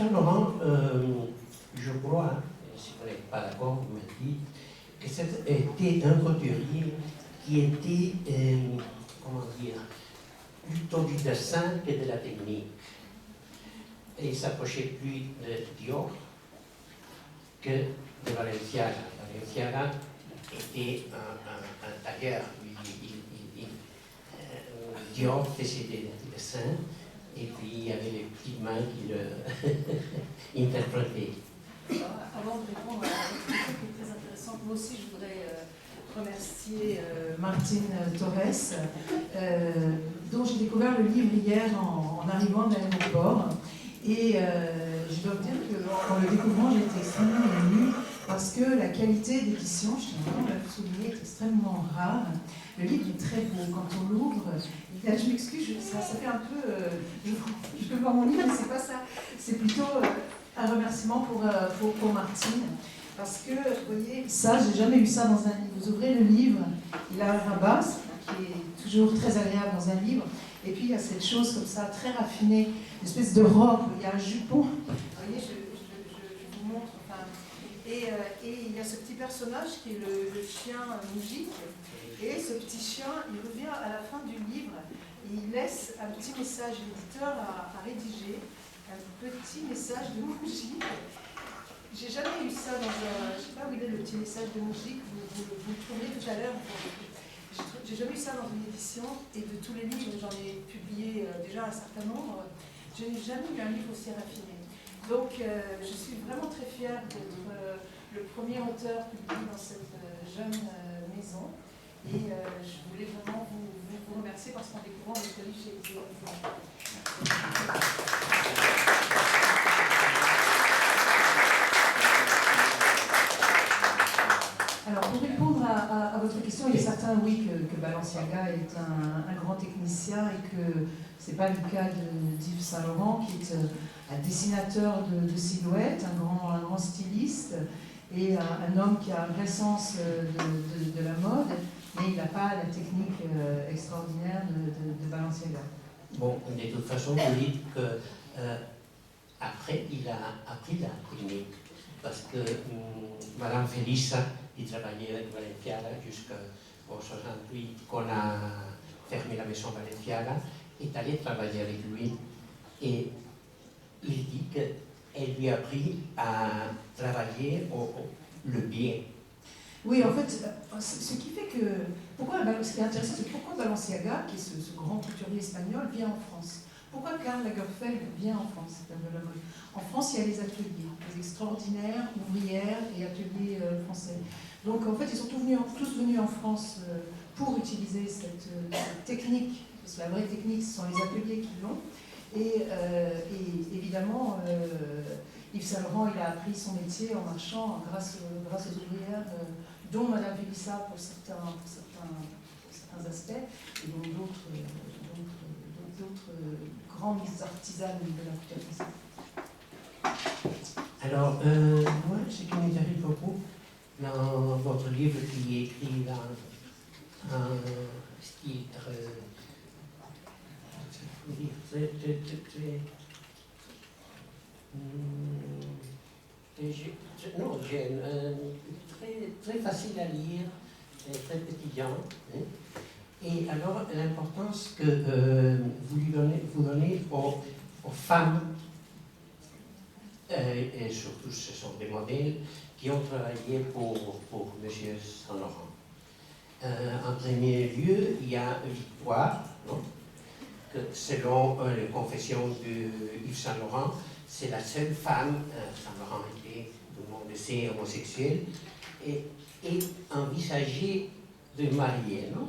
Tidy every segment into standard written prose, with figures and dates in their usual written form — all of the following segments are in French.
Saint Laurent, je crois, si vous n'êtes pas d'accord, vous me dites, que c'était un couturier qui était, comment dire, plutôt du dessin que de la technique. Et il s'approchait plus de Dior que de Balenciaga. Balenciaga était un tailleur. Dior faisait des dessins et puis il y avait les petites mains qui le interprétaient. Avant de répondre à la question qui est très intéressante, moi aussi je voudrais remercier Martine Torres, dont j'ai découvert le livre hier en arrivant de l'aéroport. Et je dois vous dire qu'en le découvrant, j'ai été extrêmement émue parce que la qualité d'édition, je tiens vraiment à le souligner, est extrêmement rare. Le livre est très beau. Quand on l'ouvre, je m'excuse, ça fait un peu... je peux voir mon livre, mais c'est pas ça. C'est plutôt un remerciement pour Martine. Parce que, vous voyez, ça, j'ai jamais eu ça dans un livre. Vous ouvrez le livre, il a un rabat, qui est toujours très agréable dans un livre. Et puis, il y a cette chose comme ça, très raffinée, une espèce de robe, il y a un jupon. Vous voyez, je vous montre. Enfin, et il y a ce petit personnage qui est le chien Moujik. Et ce petit chien, il revient à la fin du livre. Il laisse un petit message, l'éditeur a rédigé un petit message de Moujik. J'ai jamais eu ça dans un... Je ne sais pas où il est le petit message de Moujik, vous le trouverez tout à l'heure. J'ai jamais eu ça dans une édition, et de tous les livres, j'en ai publié déjà un certain nombre, je n'ai jamais eu un livre aussi raffiné. Donc je suis vraiment très fière d'être le premier auteur publié dans cette jeune maison. Et je voulais vraiment vous remercier parce qu'en découvrant votre livre, j'ai été... Alors, pour répondre à votre question, il est certain, oui, que Balenciaga est un grand technicien et que ce n'est pas le cas d'Yves Saint Laurent, qui est un dessinateur de silhouettes, un grand styliste et un homme qui a un vrai sens de la mode, mais il n'a pas la technique extraordinaire de Balenciaga. Bon, de toute façon, vous dites que après, il a appris la technique, parce que Madame Félissa, il travaillait avec Balenciaga jusqu'au 68, qu'on a fermé la maison Balenciaga, est allé travailler avec lui. Et il dit qu'elle lui a appris à travailler le bien. Oui, en fait, ce qui fait que... ce qui est intéressant, c'est pourquoi Balenciaga, qui est ce grand couturier espagnol, vient en France. Pourquoi Karl Lagerfeld vient en France? En France, il y a les ateliers, les extraordinaires, ouvrières et ateliers français. Donc, en fait, ils sont tous venus en France pour utiliser cette technique. Parce que la vraie technique, ce sont les ateliers qui l'ont. Et évidemment, Yves Saint Laurent, il a appris son métier en marchant grâce aux ouvrières, dont Madame Félissa pour certains aspects, et dont d'autres grandes artisanes de la couture française. Alors, moi, ce qui m'intéresse beaucoup dans votre livre qui est écrit dans un style très facile à lire, très pétillant. Hein. Et alors, l'importance que vous donnez aux femmes, et surtout ce sont des modèles qui ont travaillé pour M. Saint Laurent. En premier lieu, il y a Victoire, non? Que selon les confessions de Yves Saint Laurent, c'est la seule femme, Saint Laurent était, tout le monde le sait, homosexuel, et envisageait de marier, non?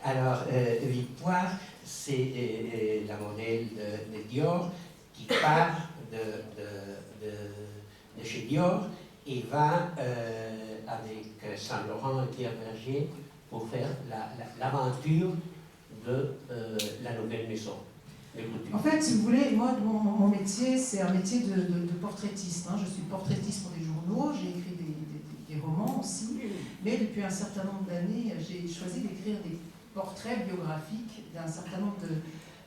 Alors, Victoire, c'est la modèle de Dior qui part de chez Dior et va avec Saint Laurent et Pierre Berger pour faire l'aventure de la nouvelle maison. En fait, si vous voulez, moi, mon métier, c'est un métier de portraitiste. Hein. Je suis portraitiste pour des journaux, j'ai écrit des romans aussi, mais depuis un certain nombre d'années, j'ai choisi d'écrire des portraits biographiques d'un certain nombre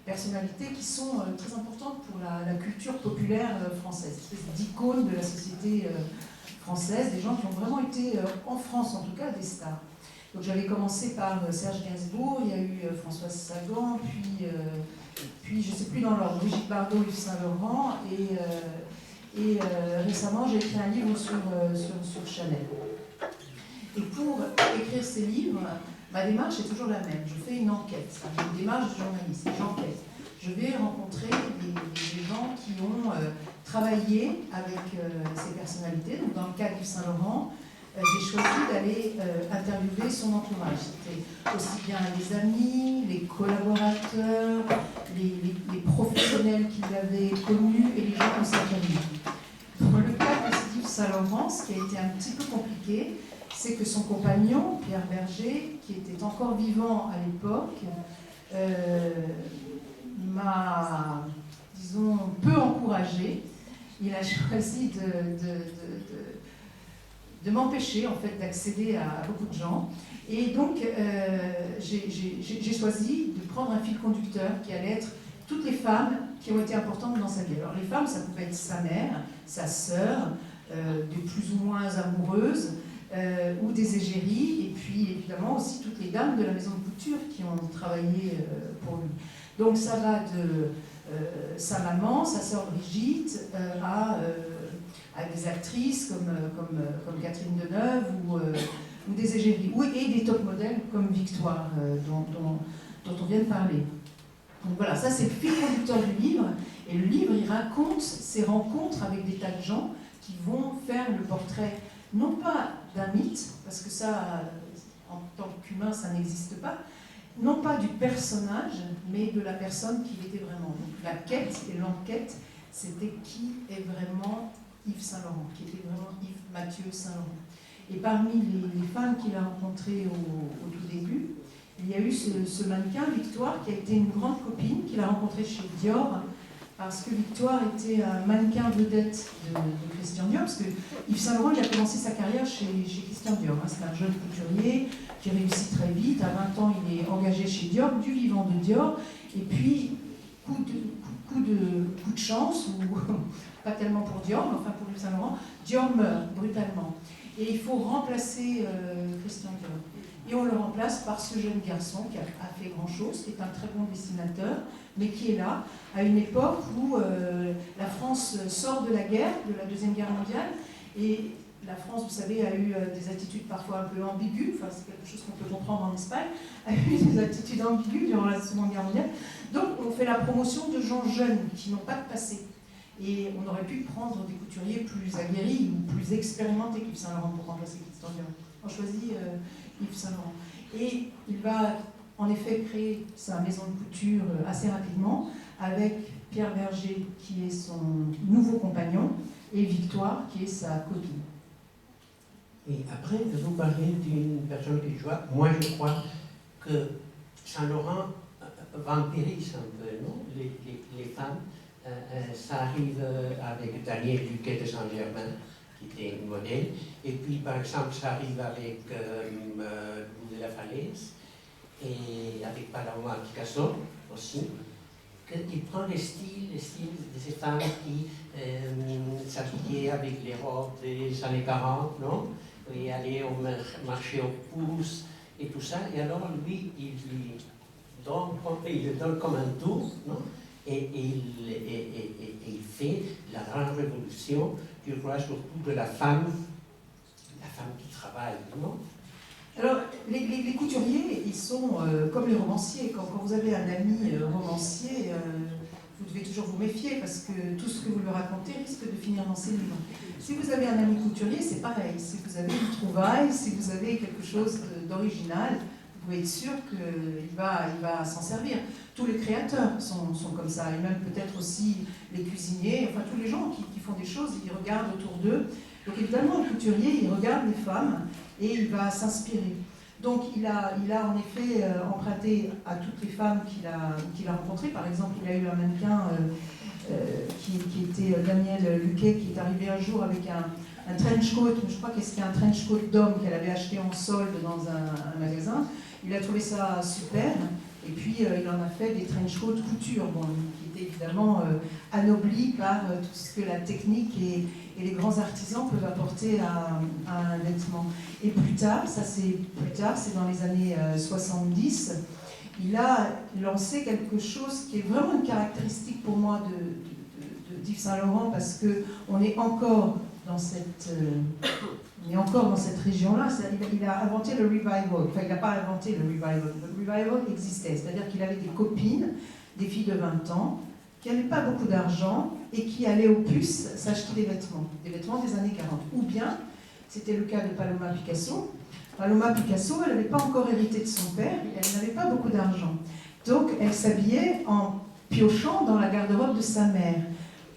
personnalités qui sont très importantes pour la culture populaire française, une espèce d'icône de la société française, des gens qui ont vraiment été, en France en tout cas, des stars. Donc j'avais commencé par Serge Gainsbourg, il y a eu Françoise Sagan, puis je ne sais plus dans l'ordre, Brigitte Bardot, Yves Saint-Laurent, et récemment j'ai écrit un livre sur Chanel. Et pour écrire ces livres, ma démarche est toujours la même. Je fais une enquête, j'ai une démarche de journaliste, j'enquête. Je vais rencontrer des gens qui ont travaillé avec ces personnalités. Donc dans le cas d'Yves Saint-Laurent, j'ai choisi d'aller interviewer son entourage. C'était aussi bien les amis, les collaborateurs, les professionnels qu'il avait connus et les gens de sa famille. Dans le cas d'Yves Saint-Laurent, ce qui a été un petit peu compliqué, c'est que son compagnon, Pierre Berger, qui était encore vivant à l'époque, m'a, disons, peu encouragée. Il a choisi de m'empêcher en fait d'accéder à beaucoup de gens. Et donc, j'ai choisi de prendre un fil conducteur qui allait être toutes les femmes qui ont été importantes dans sa vie. Alors les femmes, ça pouvait être sa mère, sa sœur, de plus ou moins amoureuses, ou des égéries, et puis évidemment aussi toutes les dames de la maison de couture qui ont travaillé pour lui. Donc ça va de sa maman, sa sœur Brigitte, à des actrices comme Catherine Deneuve ou des égéries, et des top modèles comme Victoire, dont on vient de parler. Donc voilà, ça c'est le fil conducteur du livre, et le livre il raconte ces rencontres avec des tas de gens qui vont faire le portrait, non pas d'un mythe, parce que ça, en tant qu'humain, ça n'existe pas, non pas du personnage, mais de la personne qu'il était vraiment. Donc la quête et l'enquête, c'était qui est vraiment Yves Saint-Laurent, qui était vraiment Yves Mathieu Saint-Laurent. Et parmi les femmes qu'il a rencontrées au tout début, il y a eu ce mannequin, Victoire, qui a été une grande copine, qu'il a rencontrée chez Dior, parce que Victoire était un mannequin vedette de Christian Dior, parce que Yves Saint-Laurent, il a commencé sa carrière chez Christian Dior. C'est un jeune couturier qui réussit très vite. À 20 ans, il est engagé chez Dior, du vivant de Dior. Et puis, coup de chance, ou pas tellement pour Dior, mais enfin pour Yves Saint-Laurent, Dior meurt brutalement. Et il faut remplacer Christian Dior. Et on le remplace par ce jeune garçon qui a fait grand-chose, qui est un très bon dessinateur, mais qui est là, à une époque où la France sort de la guerre, de la Deuxième Guerre mondiale, et la France, vous savez, a eu des attitudes parfois un peu ambiguës, enfin c'est quelque chose qu'on peut comprendre en Espagne, a eu des attitudes ambiguës durant la Seconde Guerre mondiale. Donc on fait la promotion de gens jeunes qui n'ont pas de passé. Et on aurait pu prendre des couturiers plus aguerris ou plus expérimentés qu'Yves Saint-Laurent pour remplacer Christian Dior. On choisit Yves Saint-Laurent. Et il va en effet créer sa maison de couture assez rapidement avec Pierre Berger qui est son nouveau compagnon et Victoire qui est sa copine. Et après, vous parlez d'une personne qui joue. Moi, je crois que Saint-Laurent vampirise un peu, non, les femmes. Ça arrive avec Daniel Duquet de Saint-Germain, qui était une modèle. Et puis, par exemple, ça arrive avec Louis de la Falaise et avec Paloma Picasso aussi. Il prend les styles de ces femmes qui s'habillaient avec les robes des années 40, non? Et allaient au marché aux pouces et tout ça. Et alors, lui, il le donne comme un tour, non? Et il fait la grande révolution, je crois, surtout de la femme qui travaille, non? Alors, les couturiers, ils sont comme les romanciers. Quand vous avez un ami romancier, vous devez toujours vous méfier parce que tout ce que vous lui racontez risque de finir dans ses livres. Si vous avez un ami couturier, c'est pareil. Si vous avez une trouvaille, si vous avez quelque chose d'original, vous pouvez être sûr qu'il va s'en servir. Tous les créateurs sont comme ça, et même peut-être aussi les cuisiniers, enfin tous les gens qui font des choses, ils regardent autour d'eux. Donc évidemment, le couturier, il regarde les femmes et il va s'inspirer. Donc il a en effet emprunté à toutes les femmes qu'il a rencontrées. Par exemple, il a eu un mannequin qui était Daniel Luquet, qui est arrivé un jour avec un trench coat, je crois que c'était un trench coat d'homme qu'elle avait acheté en solde dans un magasin. Il a trouvé ça super Et puis il en a fait des trench coats couture, bon, qui étaient évidemment anoblis par tout ce que la technique et les grands artisans peuvent apporter à un vêtement. Et plus tard, c'est dans les années 70, il a lancé quelque chose qui est vraiment une caractéristique pour moi d'Yves Saint Laurent, parce qu'on est encore dans cette région-là. Il a inventé le revival. Enfin, il n'a pas inventé le revival. Le revival existait, c'est-à-dire qu'il avait des copines, des filles de 20 ans, qui n'avaient pas beaucoup d'argent et qui allaient aux puces s'acheter des vêtements des années 40. Ou bien, c'était le cas de Paloma Picasso. Paloma Picasso, elle n'avait pas encore hérité de son père, elle n'avait pas beaucoup d'argent. Donc, elle s'habillait en piochant dans la garde-robe de sa mère,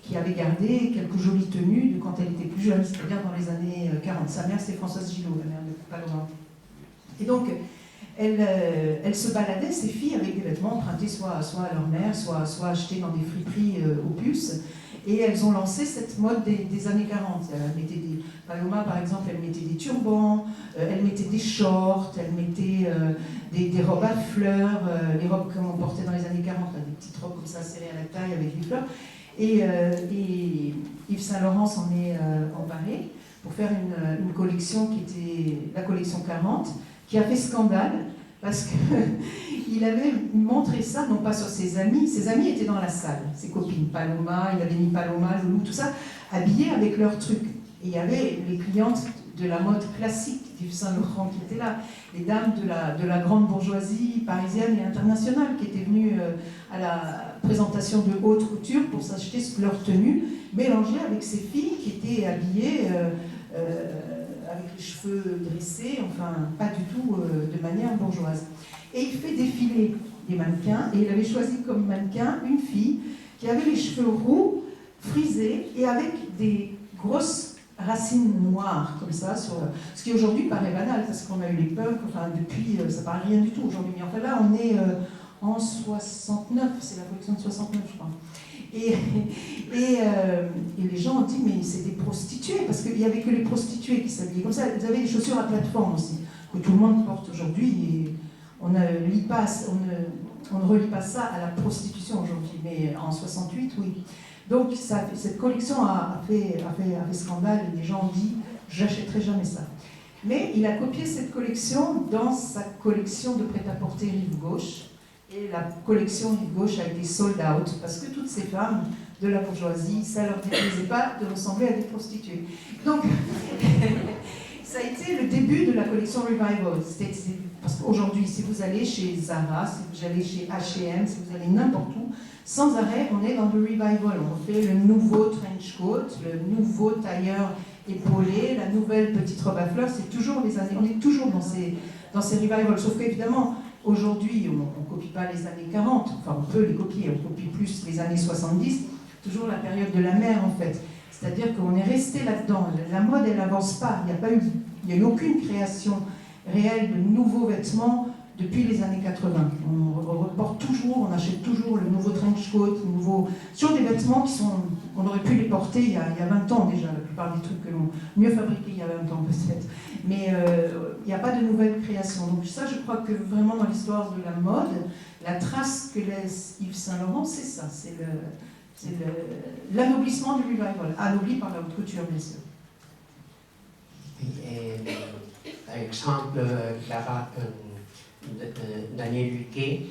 qui avait gardé quelques jolies tenues de quand elle était plus jeune, c'est-à-dire dans les années 40. Sa mère, c'est Françoise Gillot, la mère de Paloma. Et donc, elle se baladait, ces filles, avec des vêtements empruntés soit à leur mère, soit achetés dans des friperies aux puces. Et elles ont lancé cette mode des années 40. Paloma, par exemple, elle mettait des turbans, elle mettait des shorts, elle mettait des robes à fleurs, les robes qu'on portait dans les années 40, là, des petites robes comme ça serrées à la taille avec des fleurs. Et Yves Saint Laurent s'en est emparé pour faire une collection qui était la collection 40, qui a fait scandale parce qu'il avait montré ça, non pas sur ses amis étaient dans la salle, ses copines, Paloma, il avait mis Paloma, Loulou, tout ça, habillés avec leurs trucs. Et il y avait les clientes de la mode classique d'Yves Saint Laurent qui étaient là, les dames de la grande bourgeoisie parisienne et internationale qui étaient venues à la présentation de haute couture pour s'acheter leur tenue, mélangée avec ces filles qui étaient habillées avec les cheveux dressés, enfin pas du tout de manière bourgeoise. Et il fait défiler des mannequins, et il avait choisi comme mannequin une fille qui avait les cheveux roux, frisés, et avec des grosses racines noires, comme ça, ce qui aujourd'hui paraît banal, parce qu'on a eu les punks, enfin depuis, ça paraît rien du tout aujourd'hui, mais enfin là, on est en 69, c'est la collection de 69, je crois. Et les gens ont dit, mais c'est des prostituées, parce qu'il n'y avait que les prostituées qui s'habillaient comme ça. Vous avez les chaussures à plateforme aussi, que tout le monde porte aujourd'hui, et on ne relie pas ça à la prostitution aujourd'hui, mais en 68, oui. Donc cette collection a fait scandale, et les gens ont dit, j'achèterai jamais ça. Mais il a copié cette collection dans sa collection de prêt-à-porter Rive Gauche, et la collection Rive Gauche a été sold out, parce que toutes ces femmes de la bourgeoisie, ça ne leur déplaisait pas de ressembler à des prostituées. Donc, ça a été le début de la collection Revival. Parce qu'aujourd'hui, si vous allez chez Zara, si vous allez chez H&M, si vous allez n'importe où, sans arrêt, on est dans le Revival. On fait le nouveau trench coat, le nouveau tailleur épaulé, la nouvelle petite robe à fleurs, c'est toujours les années, on est toujours dans ces revivals. Sauf qu'évidemment, aujourd'hui, on ne copie pas les années 40, enfin on peut les copier, on copie plus les années 70, toujours la période de la mer en fait. C'est-à-dire qu'on est resté là-dedans. La mode, elle n'avance pas. Il n'y a eu aucune création réelle de nouveaux vêtements depuis les années 80. On reporte toujours, on achète toujours le nouveau trench coat, sur des vêtements on aurait pu les porter il y a 20 ans déjà, la plupart des trucs que l'on mieux fabriqués il y a 20 ans peut-être. Mais il n'y a pas de nouvelles créations. Donc ça, je crois que vraiment dans l'histoire de la mode, la trace que laisse Yves Saint Laurent, c'est ça, c'est l'anoblissement du revival, anobli par la haute couture, bien sûr. Par exemple, Clara Daniel Luquet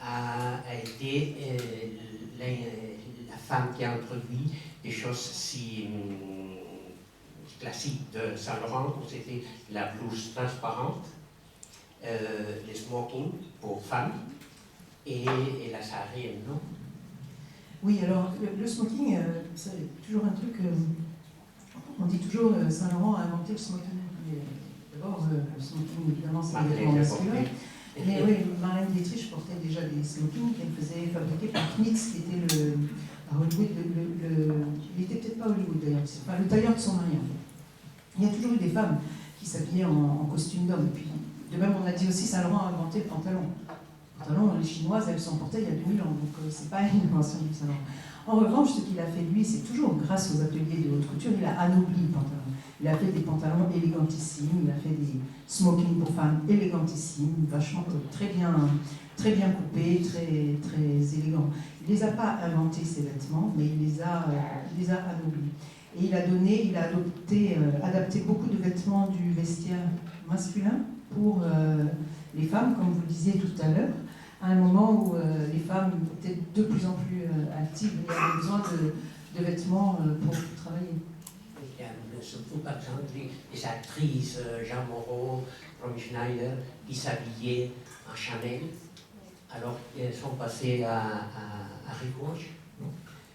a été la femme qui a introduit des choses si classiques de Saint Laurent, où c'était la blouse transparente, les smokings pour femmes et la sarée, non? Oui, alors le smoking, c'est toujours un truc. On dit toujours Saint Laurent a inventé le smoking. D'abord, le smoking, évidemment, c'est évidemment masculin. Mais oui, Marlène Dietrich portait déjà des smokings qu'elle faisait fabriquer par Knitz, qui était à Hollywood, il était peut-être pas Hollywood d'ailleurs, enfin, le tailleur de son mari. En fait. Il y a toujours eu des femmes qui s'habillaient en costume d'homme. Et puis, de même, on a dit aussi Saint Laurent a inventé le pantalon. pantalons, les chinoises, elles sont portées il y a 2000 ans, donc c'est pas une invention du salon. En revanche, ce qu'il a fait lui, c'est toujours grâce aux ateliers de haute couture, il a anobli le pantalon. Il a fait des pantalons élégantissimes, il a fait des smoking pour femmes élégantissimes, vachement très bien coupés, très élégants. Il ne les a pas inventés ces vêtements, mais il les a anoblis. Et il a adapté beaucoup de vêtements du vestiaire masculin pour les femmes, comme vous le disiez tout à l'heure, à un moment où les femmes étaient de plus en plus actives et avaient besoin de vêtements pour travailler. Il y a surtout, par exemple, les actrices Jean Moreau, Romy Schneider, qui s'habillaient en Chanel, alors qu'elles sont passées à Rive-Gauche.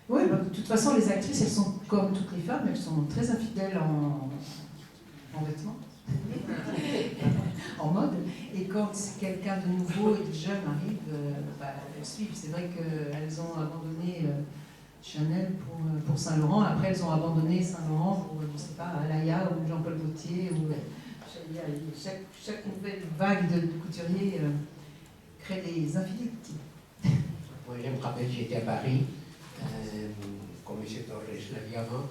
Oui, bah, de toute façon, les actrices, elles sont comme toutes les femmes, elles sont très infidèles en vêtements, en mode. Et quand quelqu'un de nouveau et de jeune arrive, elles suivent. C'est vrai qu'elles ont abandonné Chanel pour Saint-Laurent. Après, elles ont abandonné Saint-Laurent pour, je ne sais pas, Alaya ou Jean-Paul Gaultier. Chaque nouvelle vague de couturiers crée des infidélités. Moi, je me rappelle, j'étais à Paris, comme M. Torres l'a dit avant,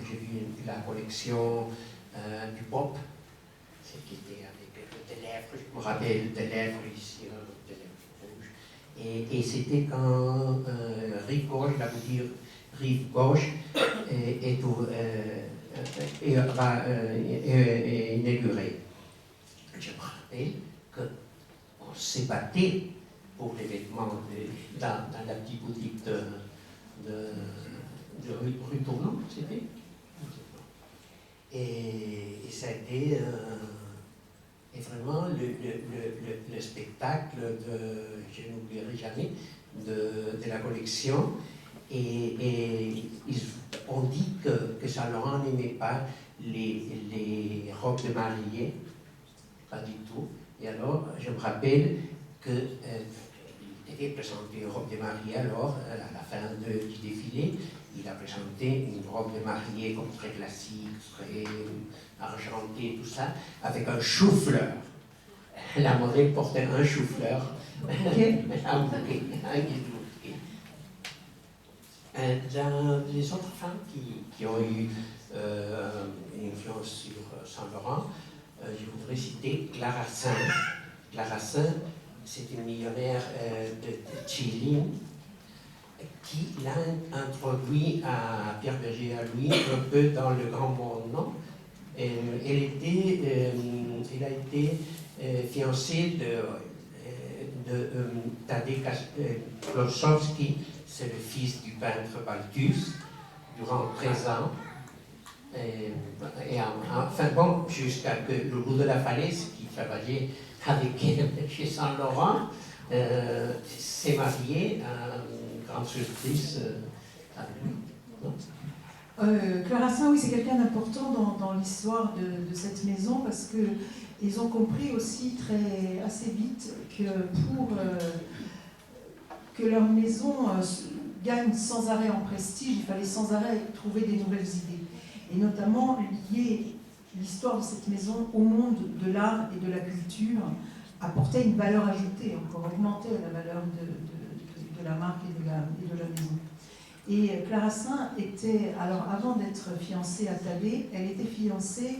j'ai vu la collection du pop, c'est qui était avec des lèvres, je me rappelle, des lèvres ici, des lèvres rouges. Et c'était quand Rive-Gauche, la boutique Rive-Gauche, est inaugurée. Je me rappelle qu'on s'est battu pour les vêtements dans la petite boutique de rue Tournon, c'était. Et ça a été vraiment le spectacle je n'oublierai jamais, de la collection. Et on dit que Saint-Laurent n'aimait pas les robes de mariée, pas du tout. Et alors, je me rappelle qu'il devait présenter une robe de mariée, alors, à la fin du défilé, il a présenté une robe de mariée comme très classique, très argentée, tout ça, avec un chou-fleur. La modèle portait un chou-fleur, un bouquet, un bouquet. Dans les autres femmes qui ont eu une influence sur Saint-Laurent, je voudrais citer Clara Saint. Clara Saint, c'est une millionnaire de Chili qui l'a introduit à Pierre Berger à Louis un peu dans le grand monde, non? Elle a été fiancée de Tadej Klosowski, c'est le fils du peintre Balthus, durant 13 ans. Et enfin bon, jusqu'à que le bout de la falaise, qui travaillait avec elle chez Saint-Laurent, s'est marié à une grande surprise avec lui. Clara Saint, oui, c'est quelqu'un d'important dans l'histoire de cette maison parce qu'ils ont compris aussi assez vite que pour que leur maison gagne sans arrêt en prestige, il fallait sans arrêt trouver des nouvelles idées. Et notamment lier l'histoire de cette maison au monde de l'art et de la culture, apportait une valeur ajoutée, encore augmenter la valeur de la marque et de la maison. Et Clara Saint était, alors avant d'être fiancée à Thaddée, elle était fiancée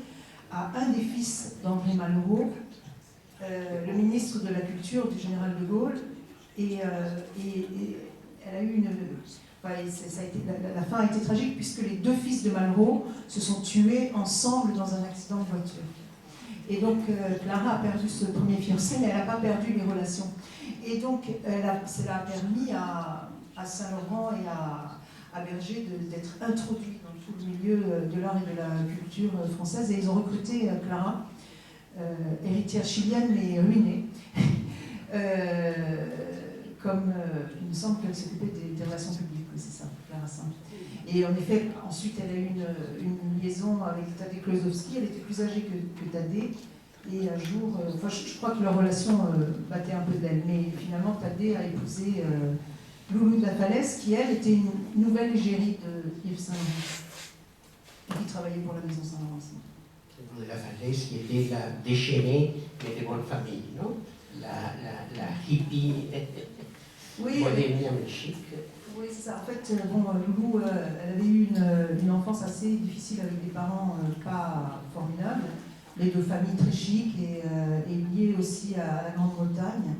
à un des fils d'André Malraux, le ministre de la Culture du général de Gaulle, et elle a eu la fin a été tragique puisque les deux fils de Malraux se sont tués ensemble dans un accident de voiture. Et donc Clara a perdu ce premier fiancé, mais elle n'a pas perdu les relations. Et donc cela a permis à Saint-Laurent et à Berger d'être introduits dans tout le milieu de l'art et de la culture française. Et ils ont recruté Clara, héritière chilienne mais ruinée. Comme il me semble qu'elle s'occupait des relations publiques, c'est ça, Clara Saint. Et en effet, ensuite, elle a eu une liaison avec Thaddée Klosowski. Elle était plus âgée que Thaddée. Et un jour, je crois que leur relation battait un peu d'elle. Mais finalement, Thaddée a épousé Loulou de la Falaise, qui, elle, était une nouvelle égérie de Yves Saint-Laurent, et qui travaillait pour la maison Saint-Laurent aussi. Loulou de la Falaise, qui était la déchaînée, mais des bonnes familles, non? la hippie Oui, bohémienne chic. oui, c'est ça. En fait, bon, Loulou, elle avait eu une enfance assez difficile avec des parents pas formidables, mais de famille très chic et liée aussi à la Grande-Bretagne.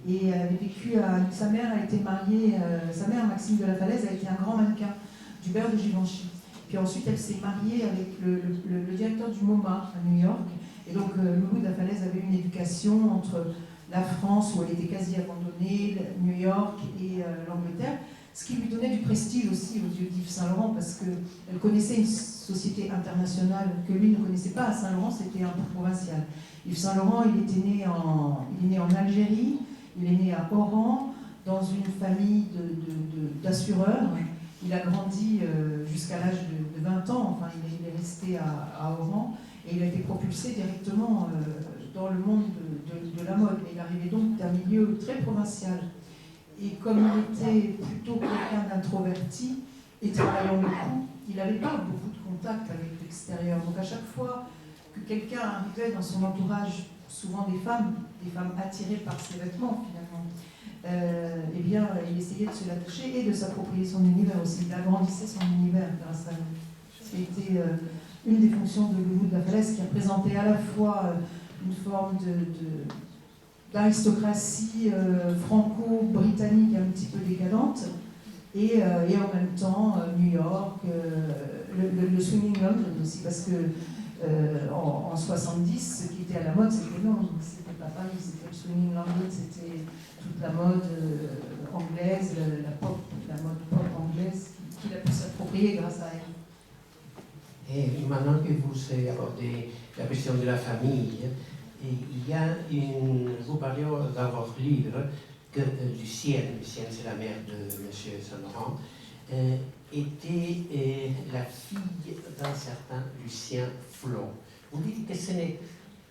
Et elle avait vécu sa mère a été mariée, sa mère, Maxime de la Falaise, a été un grand mannequin du beurre de Givenchy. Puis ensuite, elle s'est mariée avec le directeur du MoMA à New York. Et donc, Loulou de la Falaise avait une éducation entre la France, où elle était quasi abandonnée, New York et l'Angleterre, ce qui lui donnait du prestige aussi aux yeux d'Yves Saint-Laurent, parce qu'elle connaissait une société internationale que lui ne connaissait pas. À Saint-Laurent, c'était un peu provincial. Yves Saint-Laurent, il est né en Algérie, il est né à Oran, dans une famille d'assureurs. Il a grandi jusqu'à l'âge de 20 ans, enfin il est resté à Oran, et il a été propulsé directement dans le monde de la mode. Mais il arrivait donc d'un milieu très provincial. Et comme il était plutôt quelqu'un d'introverti et travaillant beaucoup, il n'avait pas beaucoup de contact avec l'extérieur. Donc à chaque fois que quelqu'un arrivait dans son entourage, souvent des femmes attirées par ses vêtements finalement, eh bien, il essayait de se l'attacher et de s'approprier son univers aussi. Il agrandissait son univers grâce à lui. C'était une des fonctions de Loulou de la Falaise, qui représentait à la fois une forme d'aristocratie franco-britannique un petit peu décadente, et en même temps New York, le swinging London aussi, parce que en 70, ce qui était à la mode, c'était Londres, c'était pas Paris, c'était le swinging London, c'était toute la mode anglaise, la mode pop anglaise qu'il a pu s'approprier grâce à elle. Et maintenant que vous avez abordé la question de la famille, il y a vous parlez dans votre livre que Lucienne c'est la mère de M. Saint-Laurent, était la fille d'un certain Lucien Flon. Vous dites que ce n'est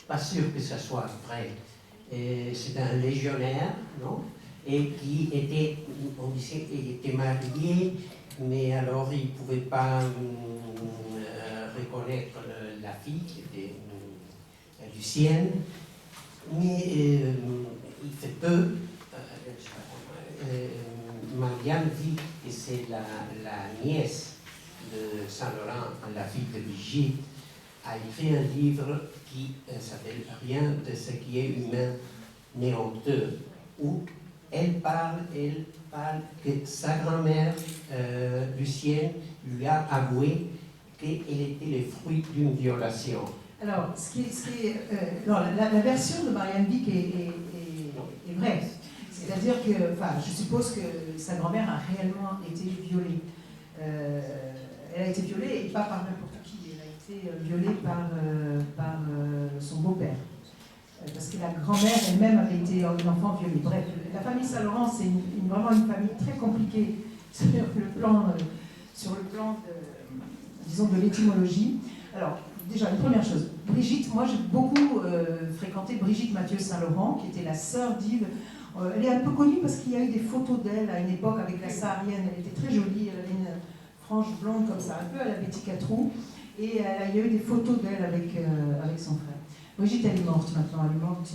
pas sûr que ça soit vrai. C'est un légionnaire, non? Et qui était, on disait, il était marié, mais alors il ne pouvait pas reconnaître la fille, qui était Lucienne, mais il fait peu. Marianne dit que c'est la nièce de Saint-Laurent, la fille de Brigitte, a écrit un livre qui s'appelle Rien de ce qui est humain n'est honteux, où elle parle que sa grand-mère, Lucienne, lui a avoué qu'elle était le fruit d'une violation. Alors, la version de Marianne Vic est vraie. C'est-à-dire que, je suppose que sa grand-mère a réellement été violée. Elle a été violée, et pas par n'importe qui. Elle a été violée par son beau-père. Parce que la grand-mère elle-même avait été une enfant violée. Bref, la famille Saint-Laurent, c'est vraiment une famille très compliquée sur le plan disons, de l'étymologie. Alors, déjà, une première chose. Brigitte, moi j'ai beaucoup fréquenté Brigitte Mathieu Saint-Laurent, qui était la sœur d'Yves. Elle est un peu connue parce qu'il y a eu des photos d'elle à une époque avec la saharienne. Elle était très jolie, elle avait une frange blonde comme ça, un peu à la Betty Catrou. Et il y a eu des photos d'elle avec son frère. Brigitte, elle est morte maintenant, elle est morte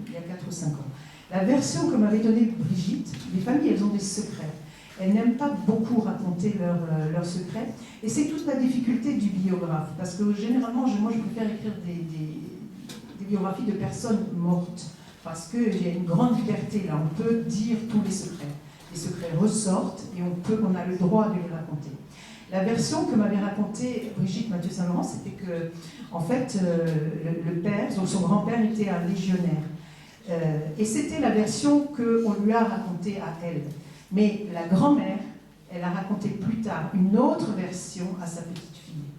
il y a 4 ou 5 ans. La version que m'avait donnée Brigitte, les familles, elles ont des secrets. Elles n'aiment pas beaucoup raconter leurs secrets. Et c'est toute la difficulté du biographe. Parce que généralement, moi, je préfère écrire des biographies de personnes mortes. Parce qu'il y a une grande liberté, là. On peut dire tous les secrets. Les secrets ressortent et on a le droit de les raconter. La version que m'avait racontée Brigitte Mathieu Saint-Laurent, c'était que, en fait, le père, donc son grand-père, était un légionnaire. Et c'était la version qu'on lui a racontée à elle. Mais la grand-mère, elle a raconté plus tard une autre version à sa petite fille,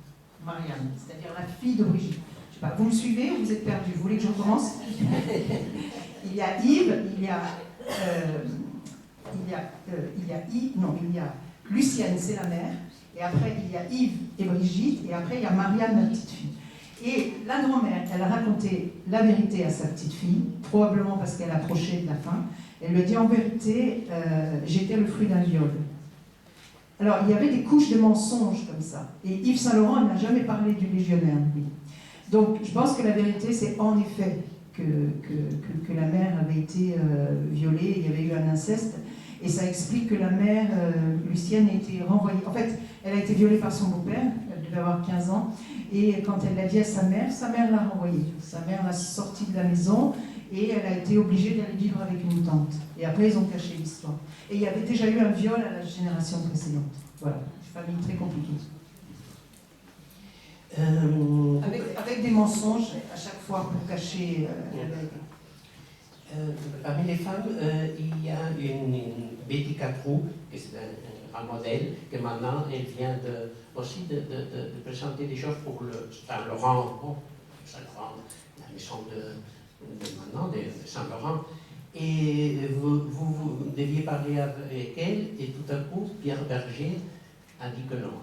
Marianne, c'est-à-dire la fille de Brigitte. Je sais pas, vous me suivez ou vous êtes perdu? Vous voulez que je recommence? Il y a Yves, il y a Lucienne, c'est la mère, et après il y a Yves et Brigitte, et après il y a Marianne, la petite fille. Et la grand-mère, elle a raconté la vérité à sa petite fille, probablement parce qu'elle approchait de la fin. Elle lui a dit en vérité, j'étais le fruit d'un viol. Alors il y avait des couches de mensonges comme ça. Et Yves Saint-Laurent n'a jamais parlé du légionnaire, lui. Donc je pense que la vérité, c'est en effet que la mère avait été violée, il y avait eu un inceste. Et ça explique que la mère, Lucienne, a été renvoyée. En fait, elle a été violée par son beau-père, elle devait avoir 15 ans. Et quand elle l'a dit à sa mère l'a renvoyée. Sa mère l'a sortie de la maison et elle a été obligée d'aller vivre avec une tante. Et après, ils ont caché l'histoire. Et il y avait déjà eu un viol à la génération précédente. Voilà, une famille très compliquée. Avec des mensonges à chaque fois pour cacher la vérité. Parmi les femmes, il y a une Betty Catrou, qui est un modèle, que maintenant elle vient aussi de présenter des choses pour le Saint-Laurent, la maison de Saint-Laurent. Et vous deviez parler avec elle, et tout à coup, Pierre Berger a dit que non.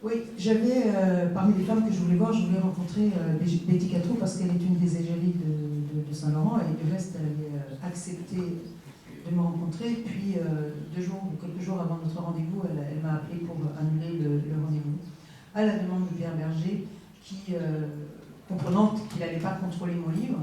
Oui, j'avais, parmi les femmes que je voulais voir, je voulais rencontrer Betty Catrou parce qu'elle est une des égéries de Saint-Laurent et du reste, elle avait accepté de me rencontrer. Puis, quelques jours avant notre rendez-vous, elle m'a appelé pour annuler le rendez-vous. À la demande de Pierre Berger, qui, comprenant qu'il n'allait pas contrôler mon livre,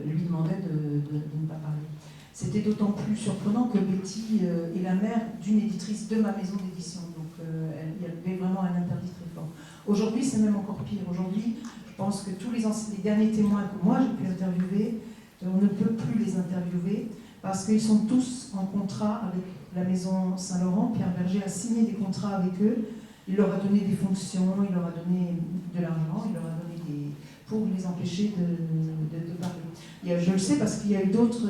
lui demandait de ne pas parler. C'était d'autant plus surprenant que Betty est la mère d'une éditrice de ma maison d'édition. Donc, il y avait vraiment un interdit très fort. Aujourd'hui, c'est même encore pire. Aujourd'hui, je pense que tous les derniers témoins que moi j'ai pu interviewer, on ne peut plus les interviewer parce qu'ils sont tous en contrat avec la maison Saint-Laurent. Pierre Berger a signé des contrats avec eux. Il leur a donné des fonctions, il leur a donné de l'argent, il leur a donné pour les empêcher de parler. Je le sais parce qu'il y a eu d'autres,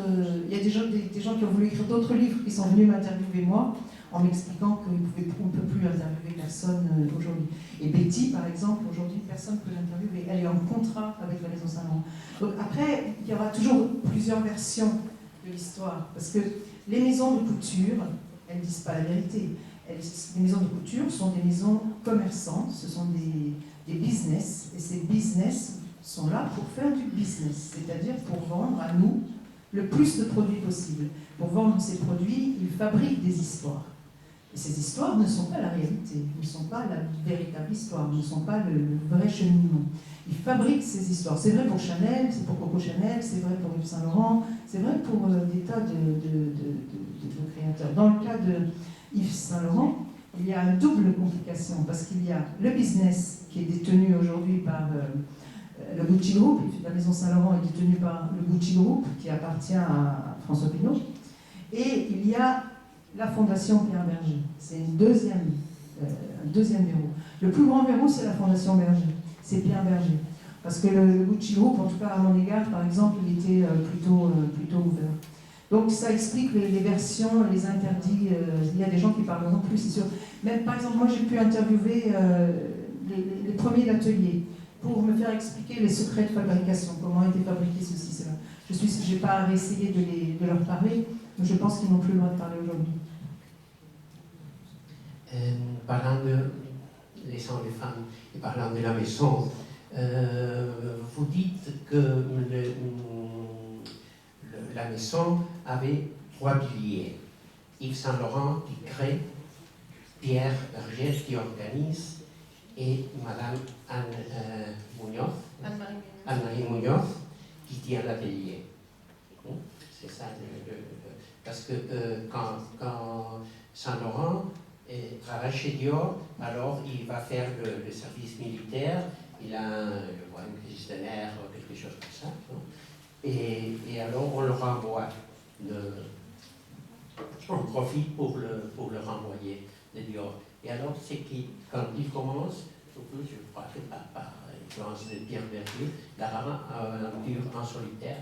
il y a des gens qui ont voulu écrire d'autres livres qui sont venus m'interviewer moi en m'expliquant qu'on ne peut plus interviewer personne aujourd'hui. Et Betty, par exemple, aujourd'hui, personne ne peut l'interviewer. Elle est en contrat avec la maison Saint-Laurent. Donc après, il y aura toujours plusieurs versions de l'histoire parce que les maisons de couture, elles ne disent pas la vérité. Les maisons de couture sont des maisons commerçantes, ce sont des business, et ces business sont là pour faire du business, c'est-à-dire pour vendre à nous le plus de produits possible. Pour vendre ces produits, ils fabriquent des histoires. Et ces histoires ne sont pas la réalité, ne sont pas la véritable histoire, ne sont pas le vrai cheminement. Ils fabriquent ces histoires. C'est vrai pour Chanel, c'est pour Coco Chanel, c'est vrai pour Yves Saint Laurent, c'est vrai pour des tas de créateurs. Dans le cas de Yves Saint Laurent, il y a une double complication, parce qu'il y a le business qui est détenu aujourd'hui par le Gucci Group. La maison Saint Laurent est détenue par le Gucci Group, qui appartient à François Pinault. Et il y a la Fondation Pierre Berger. C'est un deuxième verrou. Le plus grand verrou, c'est la Fondation Berger. C'est Pierre Berger. Parce que le Gucci Group, en tout cas à mon égard, par exemple, il était plutôt ouvert. Donc ça explique les versions, les interdits. Il y a des gens qui parleront plus, c'est sûr. Même par exemple, moi j'ai pu interviewer les premiers d'atelier pour me faire expliquer les secrets de fabrication, comment a été fabriqué ceci, cela. Je n'ai pas essayé de leur parler, mais je pense qu'ils n'ont plus le droit de parler aujourd'hui. Parlant de laissant les femmes et parlant de la maison, vous dites que la maison avait 3 piliers. Yves Saint Laurent qui crée, Pierre Berger qui organise et Madame Anne-Marie Muñoz qui tient l'atelier. C'est ça. Parce que quand Saint Laurent travaille chez Dior, alors il va faire le service militaire, il a une crise de nerfs, quelque chose comme ça. Non? Et alors on le renvoie. On profite pour le renvoyer de Dior. Et alors c'est quand il commence, surtout je crois que par influence de Pierre Berger, l'aventure en solitaire.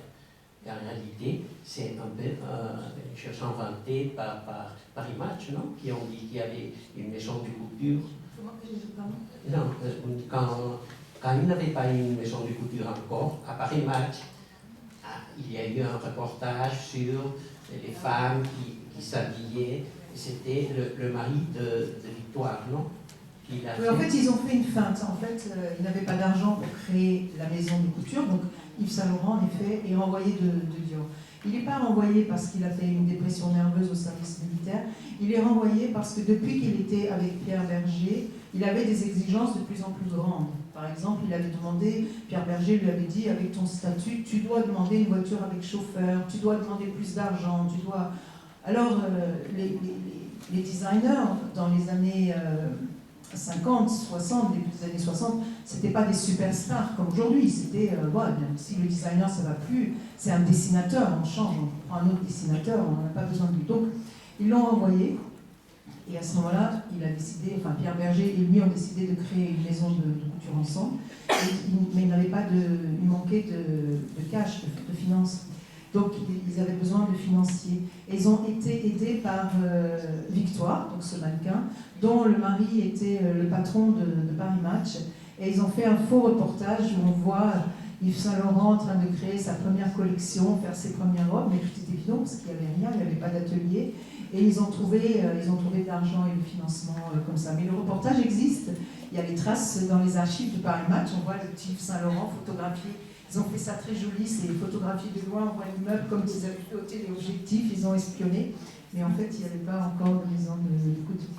En réalité, c'est un peu une chose inventée par Image, non? Qui ont dit qu'il y avait une maison de couture. Comment que j'ai dit? Non, quand il n'avait pas une maison de couture encore, à Paris Match, il y a eu un reportage sur les femmes qui s'habillaient. C'était le mari de Victoire, non? Oui, en fait, ils ont fait une feinte. En fait, ils n'avaient pas d'argent pour créer la maison de couture, donc Yves Saint Laurent, en effet, est renvoyé de Dior. Il n'est pas renvoyé parce qu'il a fait une dépression nerveuse au service militaire, il est renvoyé parce que depuis qu'il était avec Pierre Berger, il avait des exigences de plus en plus grandes. Par exemple, il avait demandé, Pierre Berger lui avait dit, avec ton statut, tu dois demander une voiture avec chauffeur, tu dois demander plus d'argent, tu dois... Alors, les designers, dans les années 50, 60, début des années 60, c'était pas des superstars comme aujourd'hui. C'était, voilà, si le designer ça va plus, c'est un dessinateur, on change, on prend un autre dessinateur, on n'a pas besoin de lui. Donc, ils l'ont envoyé, et à ce moment-là, il a décidé, enfin Pierre Berger et lui ont décidé de créer une maison de couture ensemble, mais il manquait de cash, de finances. Donc, ils avaient besoin de financiers. Et ils ont été aidés par Victoire, donc ce mannequin, dont le mari était le patron de Paris Match. Et ils ont fait un faux reportage où on voit Yves Saint Laurent en train de créer sa première collection, faire ses premières robes, mais tout était bidon parce qu'il n'y avait rien, il n'y avait pas d'atelier. Et ils ont trouvé de l'argent et le financement comme ça. Mais le reportage existe. Il y a les traces dans les archives de Paris Match. On voit le petit Yves Saint Laurent photographié. Ils ont fait ça très joli, c'est photographié de loin, on voit l'immeuble comme s'ils avaient fait au téléobjectif, ils ont espionné, mais en fait il n'y avait pas encore de maison de couture.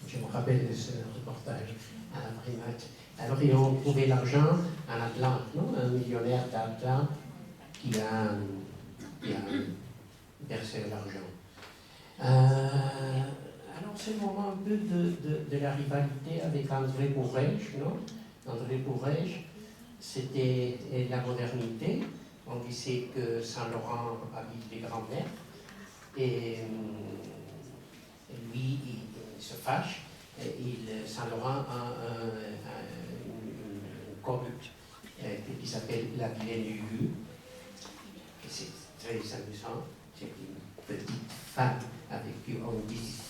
Je me rappelle de ce reportage à Paris Match. Alors ils ont trouvé l'argent en Atlante, non? Un millionnaire d'Atlante qui a versé l'argent. Alors c'est le moment un peu de la rivalité avec André Bourrèges, non? André Bourrèges, c'était la modernité. On disait que Saint-Laurent habite les grands-mères. Et lui, il se fâche. Saint-Laurent a une corrupte qui s'appelle la vilaine Lulu. C'est très amusant. C'est une petite femme avec une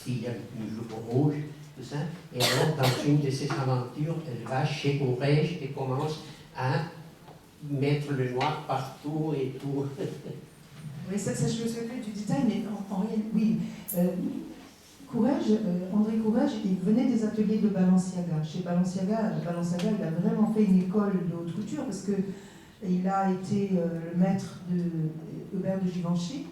fille avec une jupe rouge, tout ça. Et alors, dans une de ses aventures, elle va chez Bourrèges et commence à mettre le noir partout et tout. Oui, ça je me souviens du détail, mais en réalité, oui. André Courrèges, il venait des ateliers de Balenciaga. Chez Balenciaga, il a vraiment fait une école de haute couture parce qu'il a été le maître de Hubert de Givenchy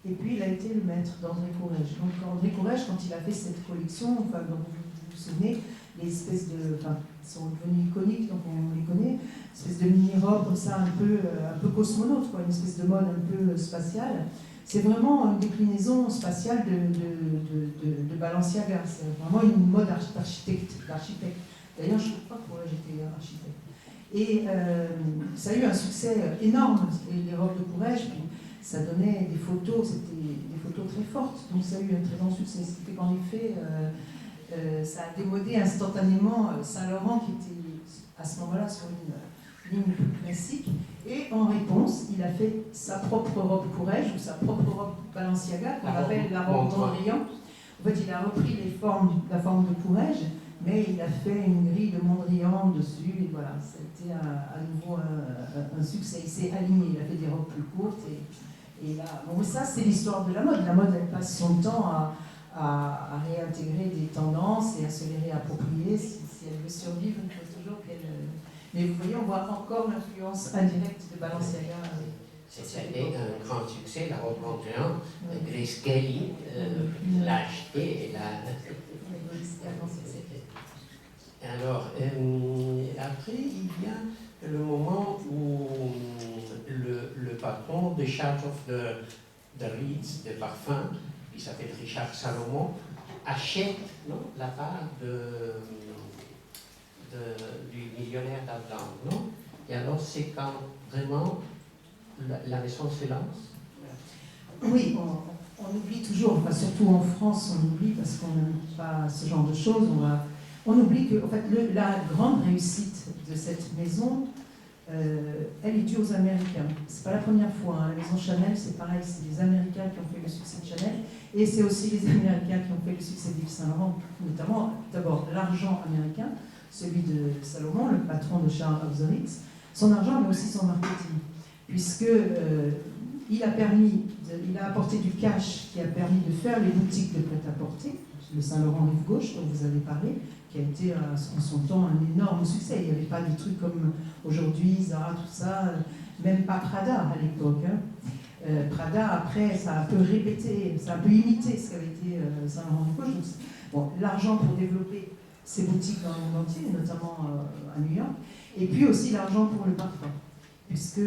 et puis il a été le maître d'André Courrèges. Donc André Courrèges, quand il a fait cette collection, enfin, dont vous vous souvenez, les espèces de... Enfin, ils sont devenus iconiques, donc on les connaît, une espèce de mini-robe comme ça, un peu cosmonaute, quoi, une espèce de mode un peu spatiale. C'est vraiment une déclinaison spatiale de Balenciaga. C'est vraiment une mode d'architecte. D'ailleurs, je ne sais pas pourquoi j'étais architecte. Et ça a eu un succès énorme, les robes de Courrèges, puis ça donnait des photos, c'était des photos très fortes, donc ça a eu un très grand succès. C'était qu'en effet, ça a démodé instantanément Saint-Laurent, qui était à ce moment-là sur une ligne plus classique. Et en réponse, il a fait sa propre robe Courrèges, ou sa propre robe Balenciaga, qu'on appelle la robe Mondrian. En fait, il a repris la forme de Courrèges, mais il a fait une grille de Mondrian dessus, et voilà, c'était à nouveau un succès. Il s'est aligné, il a fait des robes plus courtes, et là, bon, ça c'est l'histoire de la mode. La mode, elle passe son temps à réintégrer des tendances et à se les réapproprier. Si elle veut survivre, il faut toujours qu'elle... Mais vous voyez, on voit encore l'influence indirecte de Balenciaga. C'était un grand succès, la robe Mondrian. Grace Kelly l'a acheté et l'a... Alors, après, il y a le moment où le patron de Charge of the Reeds, de parfum, qui s'appelle Richard Salomon, achète la part du millionnaire d'Atlante, non? Et alors, c'est quand vraiment la maison se lance? Oui, on oublie toujours, enfin, surtout en France, on oublie parce qu'on n'aime pas ce genre de choses. On oublie que en fait, la grande réussite de cette maison, elle est due aux Américains. C'est pas la première fois, hein. La maison Chanel, c'est pareil, c'est les Américains qui ont fait le succès de Chanel, et c'est aussi les Américains qui ont fait le succès d'Yves Saint Laurent, notamment d'abord l'argent américain, celui de Salomon, le patron de Charles of the Ritz, son argent, mais aussi son marketing, puisque il a apporté du cash qui a permis de faire les boutiques de prêt-à-porter, le Saint-Laurent Rive Gauche dont vous avez parlé, qui a été en son temps un énorme succès. Il n'y avait pas des trucs comme aujourd'hui, Zara, tout ça, même pas Prada à l'époque. Hein. Prada, après, ça a un peu répété, ça a un peu imité ce qu'avait été Saint-Laurent Rive Gauche. Donc, bon, l'argent pour développer ses boutiques dans le monde entier, notamment à New York. Et puis aussi l'argent pour le parfum, puisque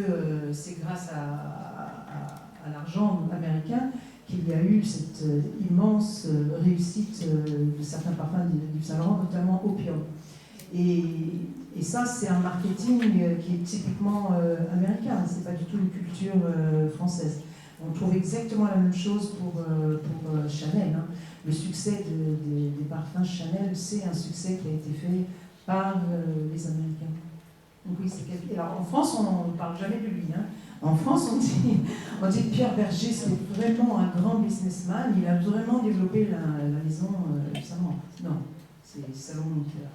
c'est grâce à l'argent américain qu'il y a eu cette immense réussite de certains parfums d'Yves Saint Laurent, notamment Opium. Et ça, c'est un marketing qui est typiquement américain, c'est pas du tout une culture française. On trouve exactement la même chose pour Chanel. Hein. Le succès des parfums Chanel, c'est un succès qui a été fait par les Américains. Donc oui, c'est quelque... Alors en France, on ne parle jamais de lui. Hein. En France, on dit que Pierre Berger, c'est vraiment un grand businessman. Il a vraiment développé la maison Salomon. Non, c'est Salomon qui a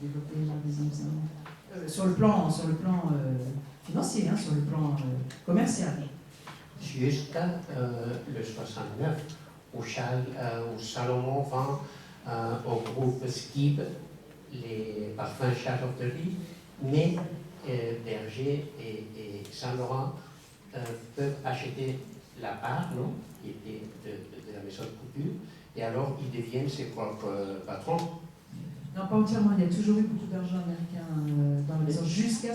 développé la maison Salomon. Sur le plan financier, hein, sur le plan commercial. Jusqu'à le 69, où Salomon vend au groupe Skib les parfums Charlotte-Russe, mais Berger et Saint Laurent peuvent acheter la part, non, qui était de la maison de couture, et alors ils deviennent ses propres patrons. Non, pas entièrement. Il y a toujours eu beaucoup d'argent américain dans la maison, jusqu'à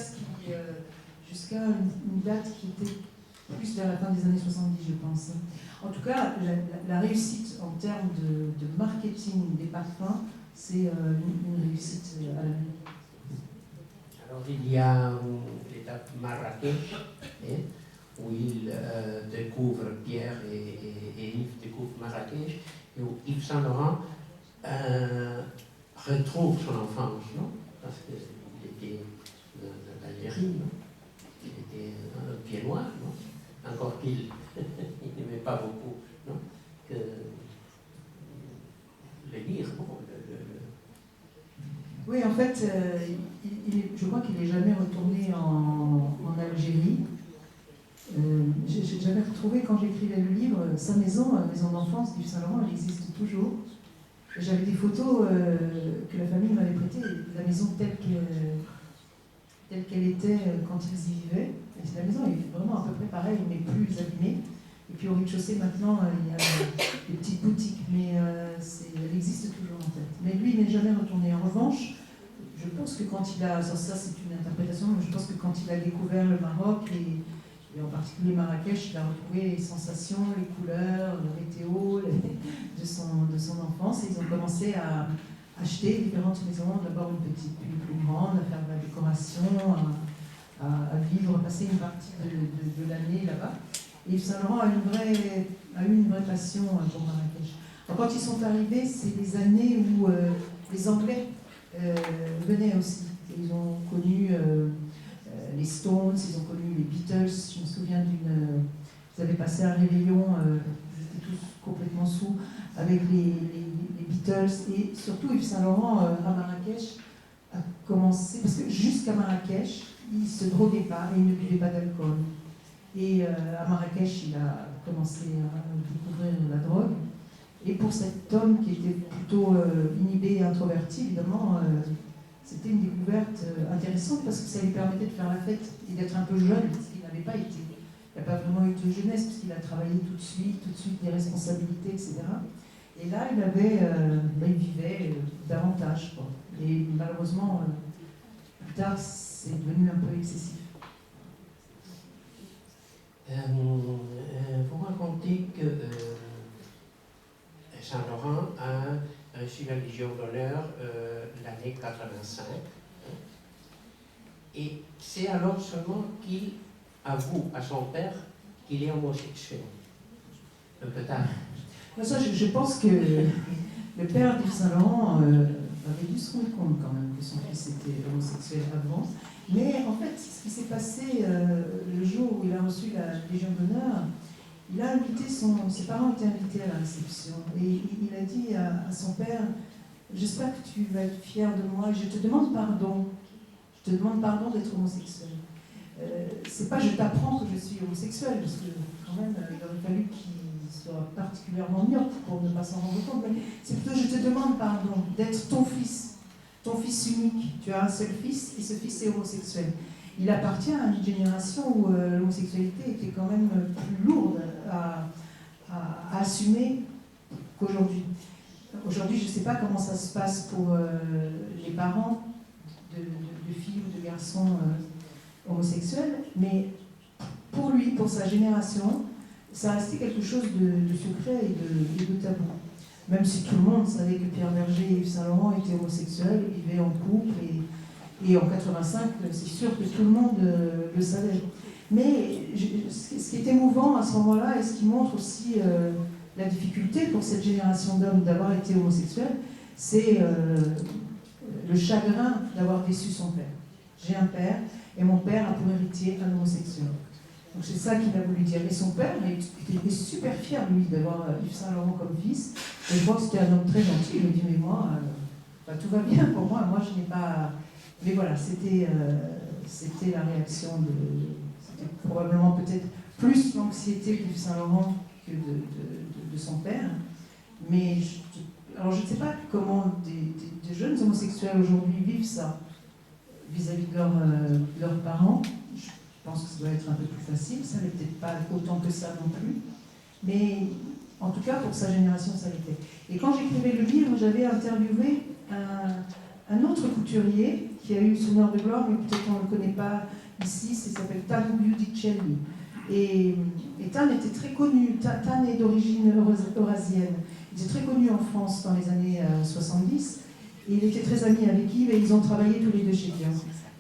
une date qui était plus vers la fin des années 70, je pense. En tout cas, la réussite en termes de marketing des parfums, c'est une réussite à l'année. Alors il y a l'étape Marrakech, où il découvre Pierre et Yves découvrent Marrakech, et où Yves Saint Laurent retrouve son enfance, non? Parce qu'il était dans l'Algérie, non? Il était un pied noir, non? Encore qu'il n'aimait pas beaucoup, non? Que le lire, bon, Oui, en fait, je crois qu'il n'est jamais retourné en Algérie. J'ai jamais retrouvé, quand j'écrivais le livre, sa maison, la maison d'enfance d'Yves Saint Laurent, elle existe toujours. J'avais des photos que la famille m'avait prêtées, la maison telle qu'elle était quand ils y vivaient. Et la maison est vraiment à peu près pareille, mais plus abîmée. Et puis au rez-de-chaussée, maintenant, il y a des petites boutiques, mais elle existe toujours en fait. Mais lui, il n'est jamais retourné. En revanche, je pense que quand il a, ça c'est une interprétation, mais je pense que quand il a découvert le Maroc, et en particulier Marrakech, il a retrouvé les sensations, les couleurs, la météo de son enfance, et ils ont commencé à acheter différentes maisons, d'abord une petite, puis une plus grande, à faire de la décoration, à vivre, à passer une partie de l'année là-bas. Et Yves Saint Laurent a eu une vraie passion pour Marrakech. Alors, quand ils sont arrivés, c'est des années où les Anglais venaient aussi. Ils ont connu les Stones, ils ont connu les Beatles. Je me souviens ils avaient passé un réveillon, ils étaient tous complètement sous, avec les Beatles. Et surtout, Yves Saint Laurent à Marrakech a commencé, parce que jusqu'à Marrakech, il ne se droguait pas et il ne buvait pas d'alcool. Et à Marrakech, il a commencé à découvrir la drogue. Et pour cet homme qui était plutôt inhibé et introverti, évidemment, c'était une découverte intéressante parce que ça lui permettait de faire la fête et d'être un peu jeune, parce qu'il n'avait pas été. Il n'a pas vraiment eu de jeunesse, puisqu'il a travaillé tout de suite des responsabilités, etc. Et là, il vivait davantage, quoi. Et malheureusement, plus tard, c'est devenu un peu excessif. Vous racontez que Saint-Laurent a reçu la Légion d'honneur l'année 85. Et c'est alors seulement qu'il avoue à son père qu'il est homosexuel. Un peu tard. Ça, je pense que le père d'Yves Saint-Laurent avait dû se rendre compte quand même que son fils était homosexuel avant. Mais en fait, ce qui s'est passé le jour où il a reçu la Légion d'honneur, il a invité ses parents étaient invités à la réception. Et il a dit à son père, j'espère que tu vas être fier de moi, je te demande pardon. Je te demande pardon d'être homosexuel. C'est pas je t'apprends que je suis homosexuel, parce que quand même, il aurait fallu qu'il soit particulièrement myope pour ne pas s'en rendre compte. Mais c'est plutôt je te demande pardon d'être ton fils unique. Tu as un seul fils et ce fils est homosexuel. Il appartient à une génération où l'homosexualité était quand même plus lourde à assumer qu'aujourd'hui. Aujourd'hui, je ne sais pas comment ça se passe pour les parents de filles ou de garçons homosexuels, mais pour lui, pour sa génération, ça restait quelque chose de secret et de tabou. Même si tout le monde savait que Pierre Berger et Yves Saint-Laurent étaient homosexuels, vivaient en couple, et en 85, c'est sûr que tout le monde le savait. Mais ce qui est émouvant à ce moment-là, et ce qui montre aussi la difficulté pour cette génération d'hommes d'avoir été homosexuels, c'est le chagrin d'avoir déçu son père. J'ai un père, et mon père a pour héritier un homosexuel. Donc c'est ça qu'il a voulu dire. Et son père était super fier, lui, d'avoir Yves Saint-Laurent comme fils. Et je crois que c'était un homme très gentil. Il me dit, mais moi, tout va bien pour moi. Moi, je n'ai pas... Mais voilà, c'était la réaction C'était probablement peut-être plus l'anxiété d'Yves Saint-Laurent que de son père. Mais alors je ne sais pas comment des jeunes homosexuels aujourd'hui vivent ça vis-à-vis de leurs parents. Je pense que ça doit être un peu plus facile, ça n'est peut-être pas autant que ça non plus, mais en tout cas pour sa génération ça l'était. Et quand j'écrivais le livre, j'avais interviewé un autre couturier qui a eu son heure de gloire, mais peut-être qu'on ne le connaît pas ici, il s'appelle Tan Giudicelli. Et Tan était très connu, Tan est d'origine eurasienne, il était très connu en France dans les années 70, et il était très ami avec Yves et ils ont travaillé tous les deux chez Dior.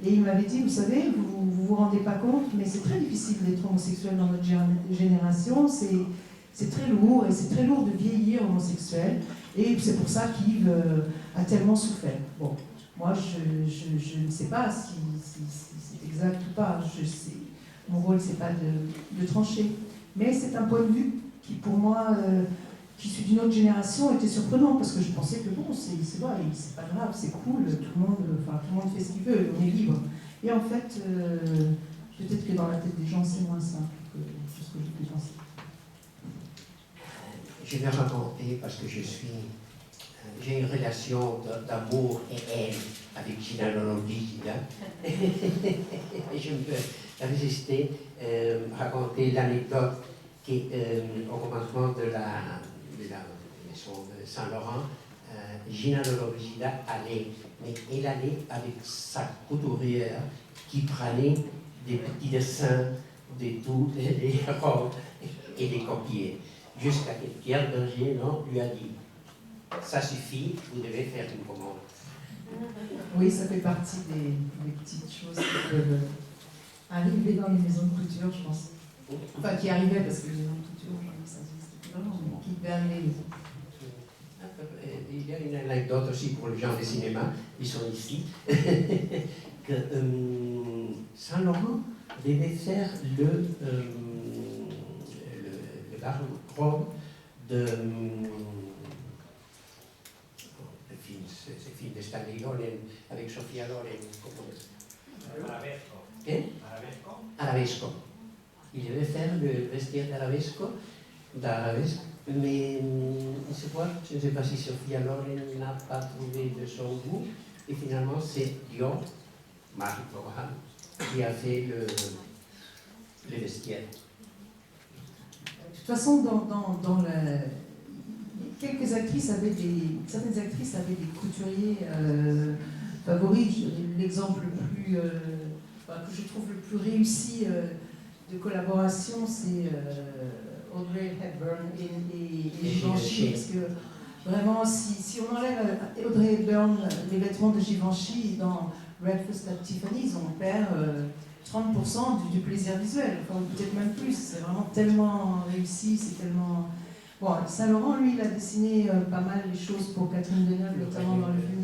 Et il m'avait dit, vous savez, vous vous rendez pas compte, mais c'est très difficile d'être homosexuel dans notre génération, c'est très lourd, et c'est très lourd de vieillir homosexuel, et c'est pour ça qu'Yves a tellement souffert. Bon, moi je ne sais pas si c'est exact ou pas, mon rôle c'est pas de trancher, mais c'est un point de vue qui pour moi, qui suis d'une autre génération, était surprenant, parce que je pensais que bon, c'est vrai, c'est pas grave, c'est cool, tout le monde fait ce qu'il veut, on est libre. Et en fait, peut-être que dans la tête des gens, c'est moins simple que ce que j'ai pu penser. Je vais raconter parce que j'ai une relation d'amour et haine avec Gina Lollobrigida. Et je ne peux résister à raconter l'anecdote qui, au commencement de la maison de Saint-Laurent, Gina Lollobrigida allait, mais elle allait avec sa couturière qui prenait des petits dessins de tous les robes et les copiait. Jusqu'à ce que Pierre Berger lui a dit « Ça suffit, vous devez faire une commande ». Oui, ça fait partie des petites choses qui peuvent arriver dans les maisons de couture, je pense. Enfin, qui arrivaient parce que les maisons de couture, ça n'existe plus vraiment, mais qui devaient arriver. Il y a une anecdote aussi pour les gens des cinémas, ils sont ici, que Saint-Laurent devait faire le garde-robe de ce film de Stanley Loren avec Sofia Loren. Arabesco. Il devait faire le vestiaire d'Arabesco, mais il se voit, je ne sais pas si Sofia Loren n'a pas trouvé de son goût, et finalement c'est Dior, Marie Bohan, qui a fait le vestiaire. De toute façon, certaines actrices avaient des couturiers favoris. L'exemple que je trouve le plus réussi de collaboration, c'est Audrey Hepburn et Givenchy, parce que vraiment, si on enlève Audrey Hepburn, les vêtements de Givenchy dans Breakfast at Tiffany's, on perd 30% du plaisir visuel, enfin, peut-être même plus. C'est vraiment tellement réussi, c'est tellement... Bon, Saint-Laurent, lui, il a dessiné pas mal les choses pour Catherine Deneuve, notamment dans le film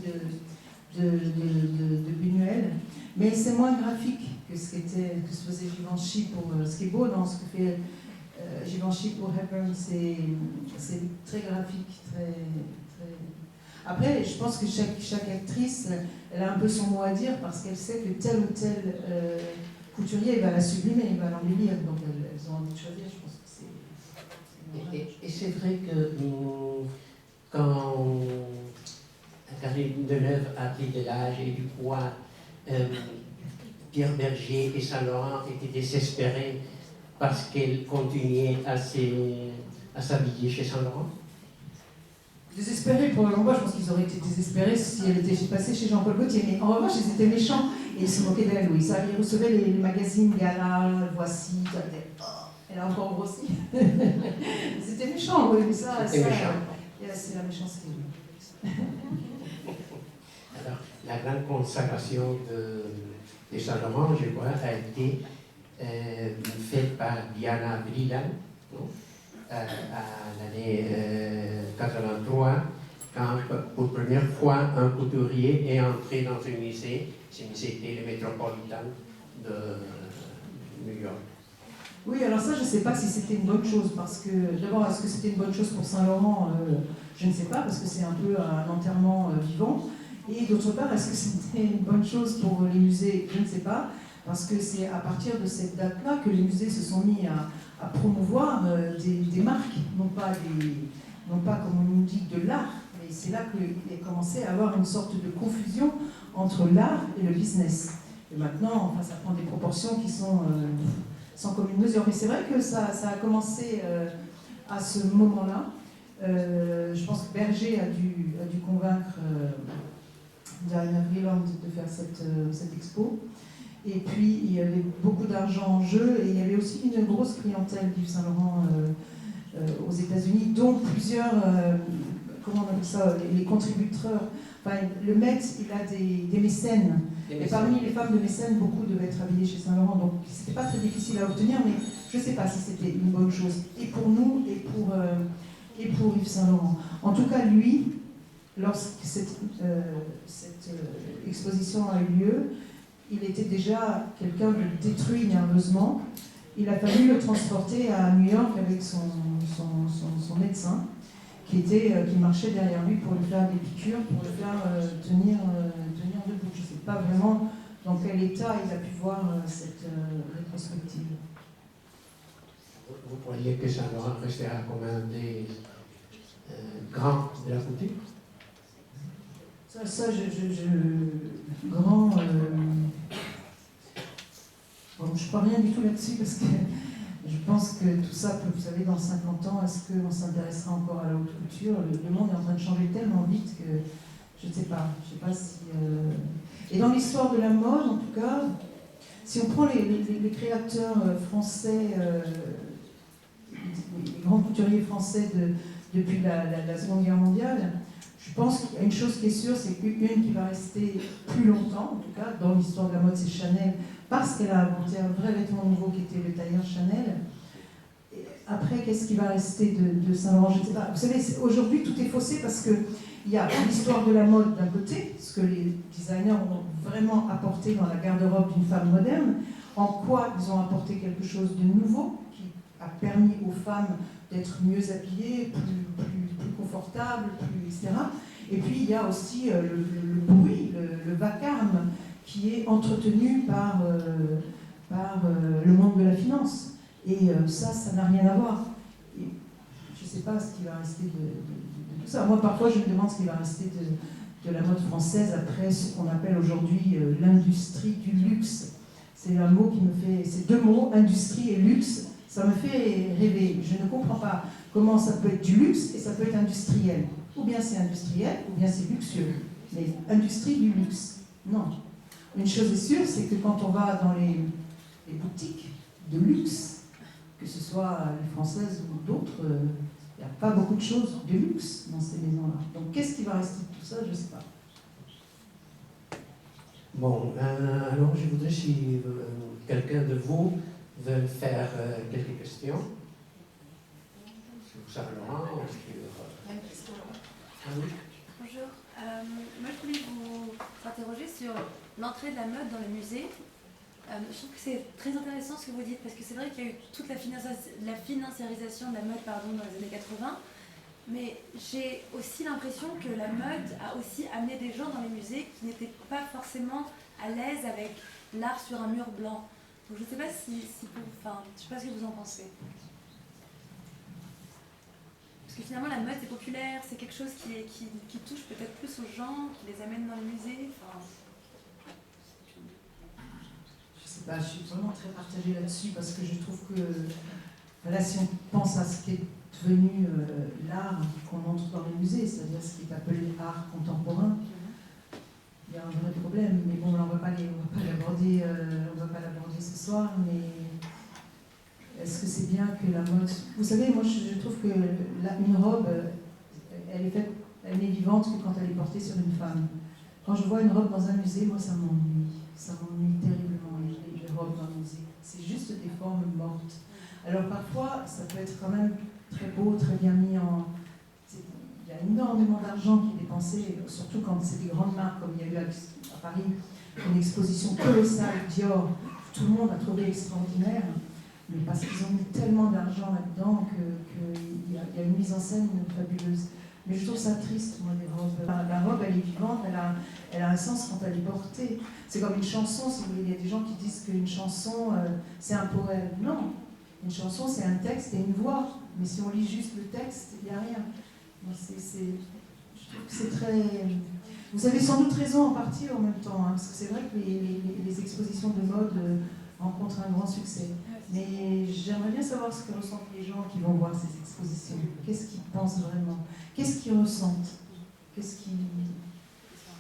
de Buñuel, mais c'est moins graphique que ce que faisait Givenchy pour... ce qui est beau dans ce que fait Givenchy pour Hepburn, c'est très graphique, très... Après, je pense que chaque actrice, elle a un peu son mot à dire parce qu'elle sait que tel ou tel couturier va la sublimer, il va l'embellir, donc elles ont envie de choisir, je pense que c'est... Et c'est vrai que quand Catherine Deneuve a pris de l'âge et du poids, Pierre Berger et Saint-Laurent étaient désespérés parce qu'elle continuait à s'habiller chez Saint-Laurent. Désespérés pour l'emploi, je pense qu'ils auraient été désespérés si elle était passée chez Jean-Paul Gaultier. Mais en revanche, ils étaient méchants et ils se moquaient d'elle, oui. Ça, ils recevaient les magazines Gala, Voici, elle a encore grossi. Ils étaient méchants, oui, mais ça c'est la méchanceté. Alors, la grande consacration de Saint-Laurent, je crois, a été faite par Diana Vreeland, à l'année 83, quand pour la première fois un couturier est entré dans un musée. Ce musée était le Metropolitan de New York. Oui, alors ça, je ne sais pas si c'était une bonne chose, parce que, d'abord, est-ce que c'était une bonne chose pour Saint-Laurent? Je ne sais pas, parce que c'est un peu un enterrement vivant. Et d'autre part, est-ce que c'était une bonne chose pour les musées? Je ne sais pas, parce que c'est à partir de cette date-là que les musées se sont mis à promouvoir des marques, non pas comme on nous dit de l'art, mais c'est là qu'il a commencé à avoir une sorte de confusion entre l'art et le business. Et maintenant, enfin, ça prend des proportions qui sont sans commune mesure. Mais c'est vrai que ça a commencé à ce moment-là. Je pense que Berger a dû convaincre Diana Vreeland de faire cette expo. Et puis, il y avait beaucoup d'argent en jeu et il y avait aussi une grosse clientèle d'Yves Saint-Laurent aux États-Unis, dont plusieurs, comment on appelle ça, les contributeurs. Enfin, le Met, il a des mécènes. Et parmi les femmes de mécènes, beaucoup devaient être habillées chez Saint-Laurent. Donc, c'était pas très difficile à obtenir, mais je ne sais pas si c'était une bonne chose. Et pour nous, et pour Yves Saint-Laurent. En tout cas, lui, lorsque cette exposition a eu lieu, il était déjà quelqu'un de détruit nerveusement. Il a fallu le transporter à New York avec son médecin, qui marchait derrière lui pour lui faire des piqûres, pour le faire tenir debout. Je ne sais pas vraiment dans quel état il a pu voir cette rétrospective. Vous croyez que Saint-Laurent restera comme un des grands de la couture? Grand. Bon, je ne crois rien du tout là-dessus parce que je pense que tout ça, vous savez, dans 50 ans, est-ce qu'on s'intéressera encore à la haute couture? Le monde est en train de changer tellement vite que je ne sais pas. Je sais pas si. Et dans l'histoire de la mode, en tout cas, si on prend les créateurs français, les grands couturiers français depuis la Seconde Guerre mondiale, je pense qu'il y a une chose qui est sûre, c'est qu'une qui va rester plus longtemps, en tout cas, dans l'histoire de la mode, c'est Chanel, parce qu'elle a inventé un vrai vêtement nouveau qui était le tailleur Chanel. Et après, qu'est-ce qui va rester de Saint-Laurent? Je ne sais pas. Vous savez, aujourd'hui, tout est faussé parce qu'il y a l'histoire de la mode d'un côté, ce que les designers ont vraiment apporté dans la garde-robe d'une femme moderne, en quoi ils ont apporté quelque chose de nouveau qui a permis aux femmes d'être mieux habillées, plus confortables, etc. Et puis il y a aussi le bruit, le vacarme qui est entretenu par le monde de la finance. Et ça n'a rien à voir. Et je ne sais pas ce qui va rester de tout ça. Moi, parfois, je me demande ce qui va rester de la mode française après ce qu'on appelle aujourd'hui l'industrie du luxe. C'est un mot qui me fait... Ces deux mots, industrie et luxe, ça me fait rêver. Je ne comprends pas comment ça peut être du luxe et ça peut être industriel. Ou bien c'est industriel, ou bien c'est luxueux. Mais industrie du luxe, non. Une chose est sûre, c'est que quand on va dans les boutiques de luxe, que ce soit les françaises ou d'autres, il n'y a pas beaucoup de choses de luxe dans ces maisons-là. Donc qu'est-ce qui va rester de tout ça, je ne sais pas. Bon, alors je voudrais, si quelqu'un de vous veut faire quelques questions sur Saint-Laurent ou sur... Ah oui. Bonjour. Moi, je voulais vous interroger sur l'entrée de la mode dans les musées. Je trouve que c'est très intéressant ce que vous dites, parce que c'est vrai qu'il y a eu toute la financiarisation de la mode dans les années 80, mais j'ai aussi l'impression que la mode a aussi amené des gens dans les musées qui n'étaient pas forcément à l'aise avec l'art sur un mur blanc. Donc je ne sais pas je sais pas ce que vous en pensez. Parce que finalement, la mode, c'est populaire, c'est quelque chose qui touche peut-être plus aux gens, qui les amène dans les musées. Je sais pas, je suis vraiment très partagée là-dessus parce que je trouve que, là, si on pense à ce qu'est devenu l'art qu'on montre dans les musées, c'est-à-dire ce qui est appelé art contemporain. Il y a un vrai problème, mais bon, là, on ne va pas l'aborder ce soir, mais est-ce que c'est bien que la mode... Vous savez, moi, je trouve que une robe, elle n'est vivante que quand elle est portée sur une femme. Quand je vois une robe dans un musée, moi, ça m'ennuie. Ça m'ennuie terriblement, les robes dans le musée. C'est juste des formes mortes. Alors, parfois, ça peut être quand même très beau, très bien mis en... Il y a énormément d'argent qui est dépensé, surtout quand c'est des grandes marques, comme il y a eu à Paris, une exposition colossale Dior, que tout le monde a trouvé extraordinaire, mais parce qu'ils ont mis tellement d'argent là-dedans qu'il y a une mise en scène fabuleuse. Mais je trouve ça triste, moi, les robes. La robe, elle est vivante, elle a un sens quand elle est portée. C'est comme une chanson, si vous voulez. Il y a des gens qui disent qu'une chanson, c'est un poème. Non, une chanson, c'est un texte et une voix. Mais si on lit juste le texte, il n'y a rien. Moi, je trouve que c'est très... Vous avez sans doute raison en partie en même temps, hein, parce que c'est vrai que les expositions de mode rencontrent un grand succès. Mais j'aimerais bien savoir ce que ressentent les gens qui vont voir ces expositions. Qu'est-ce qu'ils pensent vraiment? Qu'est-ce qu'ils ressentent?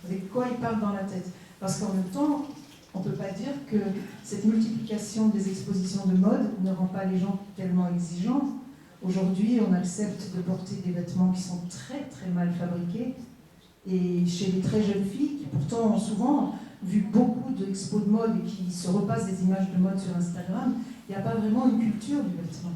Avec quoi ils parlent dans la tête? Parce qu'en même temps, on ne peut pas dire que cette multiplication des expositions de mode ne rend pas les gens tellement exigeants. Aujourd'hui, on accepte de porter des vêtements qui sont très très mal fabriqués. Et chez les très jeunes filles, qui pourtant ont souvent vu beaucoup d'expos de mode et qui se repassent des images de mode sur Instagram, il n'y a pas vraiment une culture du vêtement.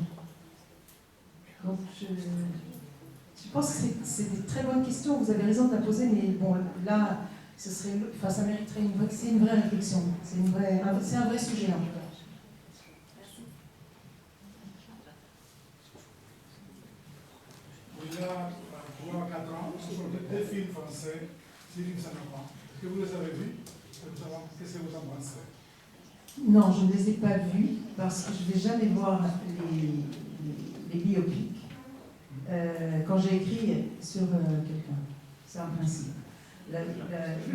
Donc je pense que c'est des très bonnes questions, vous avez raison de la poser, mais bon, là, ça mériterait une vraie réflexion. C'est un vrai sujet, en tout cas. Il y a 3 à 4 ans, ce sont deux films français, Céline Saint-Laurent. Est-ce que vous les avez vus? Qu'est-ce que vous en pensez? Non, je ne les ai pas vus parce que je ne vais jamais voir les biopics quand j'ai écrit sur quelqu'un. C'est un principe.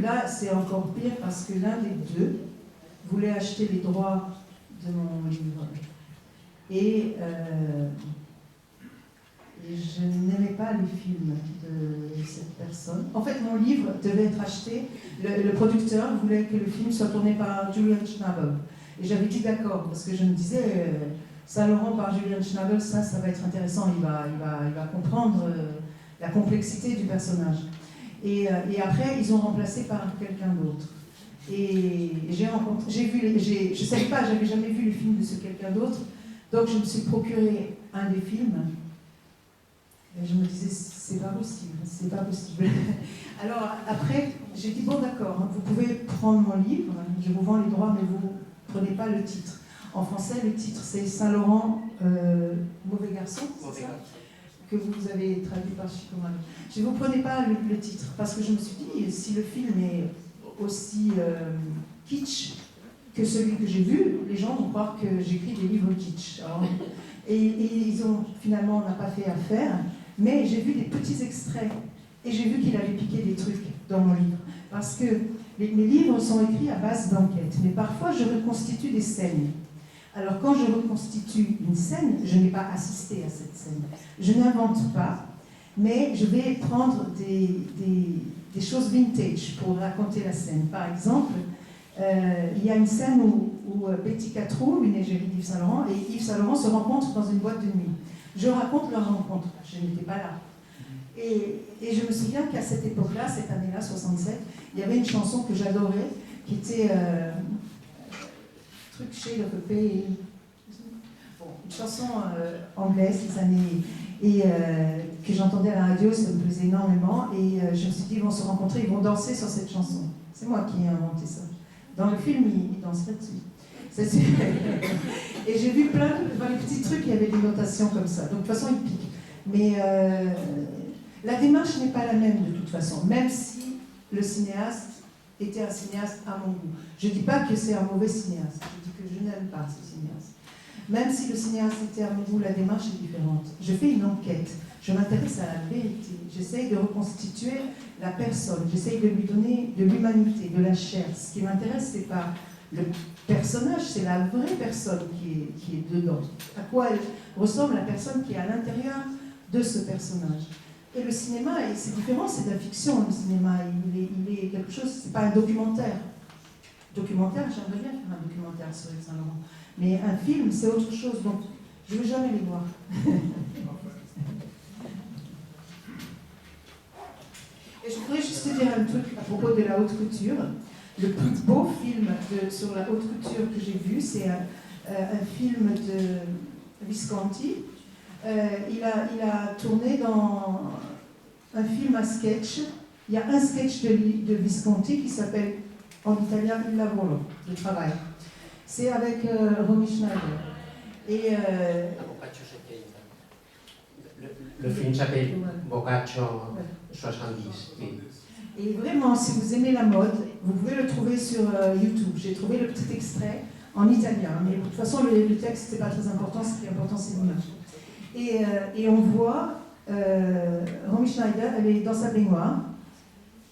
Là, c'est encore pire parce que l'un des deux voulait acheter les droits de mon livre. Et je n'aimais pas les films de cette personne. En fait, mon livre devait être acheté. Le producteur voulait que le film soit tourné par Julian Schnabel. Et j'avais dit d'accord, parce que je me disais, Saint-Laurent par Julian Schnabel, ça va être intéressant. Il va comprendre la complexité du personnage. Et après, ils ont remplacé par quelqu'un d'autre. Et je ne savais pas, j'avais jamais vu le film de ce quelqu'un d'autre. Donc, je me suis procuré un des films. Et je me disais, c'est pas possible. Alors après, j'ai dit, bon d'accord, vous pouvez prendre mon livre, je vous vends les droits, mais vous ne prenez pas le titre. En français, le titre, c'est Saint-Laurent, Mauvais Garçon, c'est ça? Que vous avez traduit par Chicoman. Je ne vous prenez pas le titre, parce que je me suis dit, si le film est aussi kitsch que celui que j'ai vu, les gens vont croire que j'écris des livres kitsch. Alors, et finalement, on n'a pas fait affaire. Mais j'ai vu des petits extraits et j'ai vu qu'il avait piqué des trucs dans mon livre. Parce que mes livres sont écrits à base d'enquête, mais parfois je reconstitue des scènes. Alors quand je reconstitue une scène, je n'ai pas assisté à cette scène. Je n'invente pas, mais je vais prendre des choses vintage pour raconter la scène. Par exemple, il y a une scène où Betty Catrou, une égérie d'Yves Saint-Laurent, et Yves Saint-Laurent se rencontrent dans une boîte de nuit. Je raconte leur rencontre, je n'étais pas là. Et je me souviens qu'à cette époque-là, cette année-là, 67, il y avait une chanson que j'adorais, qui était truc Shade of a Pale, une chanson anglaise des années, et que j'entendais à la radio, ça me plaisait énormément, et je me suis dit, ils vont se rencontrer, ils vont danser sur cette chanson. C'est moi qui ai inventé ça. Dans le film, ils danseraient dessus. Et j'ai vu plein dans les petits trucs, il y avait des notations comme ça. Donc de toute façon, ils piquent. Mais la démarche n'est pas la même de toute façon, même si le cinéaste était un cinéaste à mon goût. Je ne dis pas que c'est un mauvais cinéaste, je dis que je n'aime pas ce cinéaste. Même si le cinéaste était à mon goût, la démarche est différente. Je fais une enquête, je m'intéresse à la vérité, j'essaye de reconstituer la personne, j'essaye de lui donner de l'humanité, de la chair. Ce qui m'intéresse, c'est pas le personnage, c'est la vraie personne qui est dedans. À quoi elle ressemble la personne qui est à l'intérieur de ce personnage. Et le cinéma, c'est différent, c'est de la fiction, le cinéma, il est quelque chose, c'est pas un documentaire. Documentaire, j'aimerais bien faire un documentaire sur Yves Saint Laurent. Mais un film, c'est autre chose, donc je ne veux jamais les voir. Et je voudrais juste te dire un truc à propos de la haute couture. Le plus beau film sur la haute couture que j'ai vu, c'est un film de Visconti. Il a tourné dans un film à sketch. Il y a un sketch de Visconti qui s'appelle en italien Il lavoro, le travail. C'est avec Romy Schneider. Et le film s'appelle Boccaccio 70. Oui. Et vraiment, si vous aimez la mode, vous pouvez le trouver sur YouTube. J'ai trouvé le petit extrait en italien, mais de toute façon, le texte, c'est pas très important. Ce qui est important, c'est l'image. Et on voit Romy Schneider, elle est dans sa baignoire,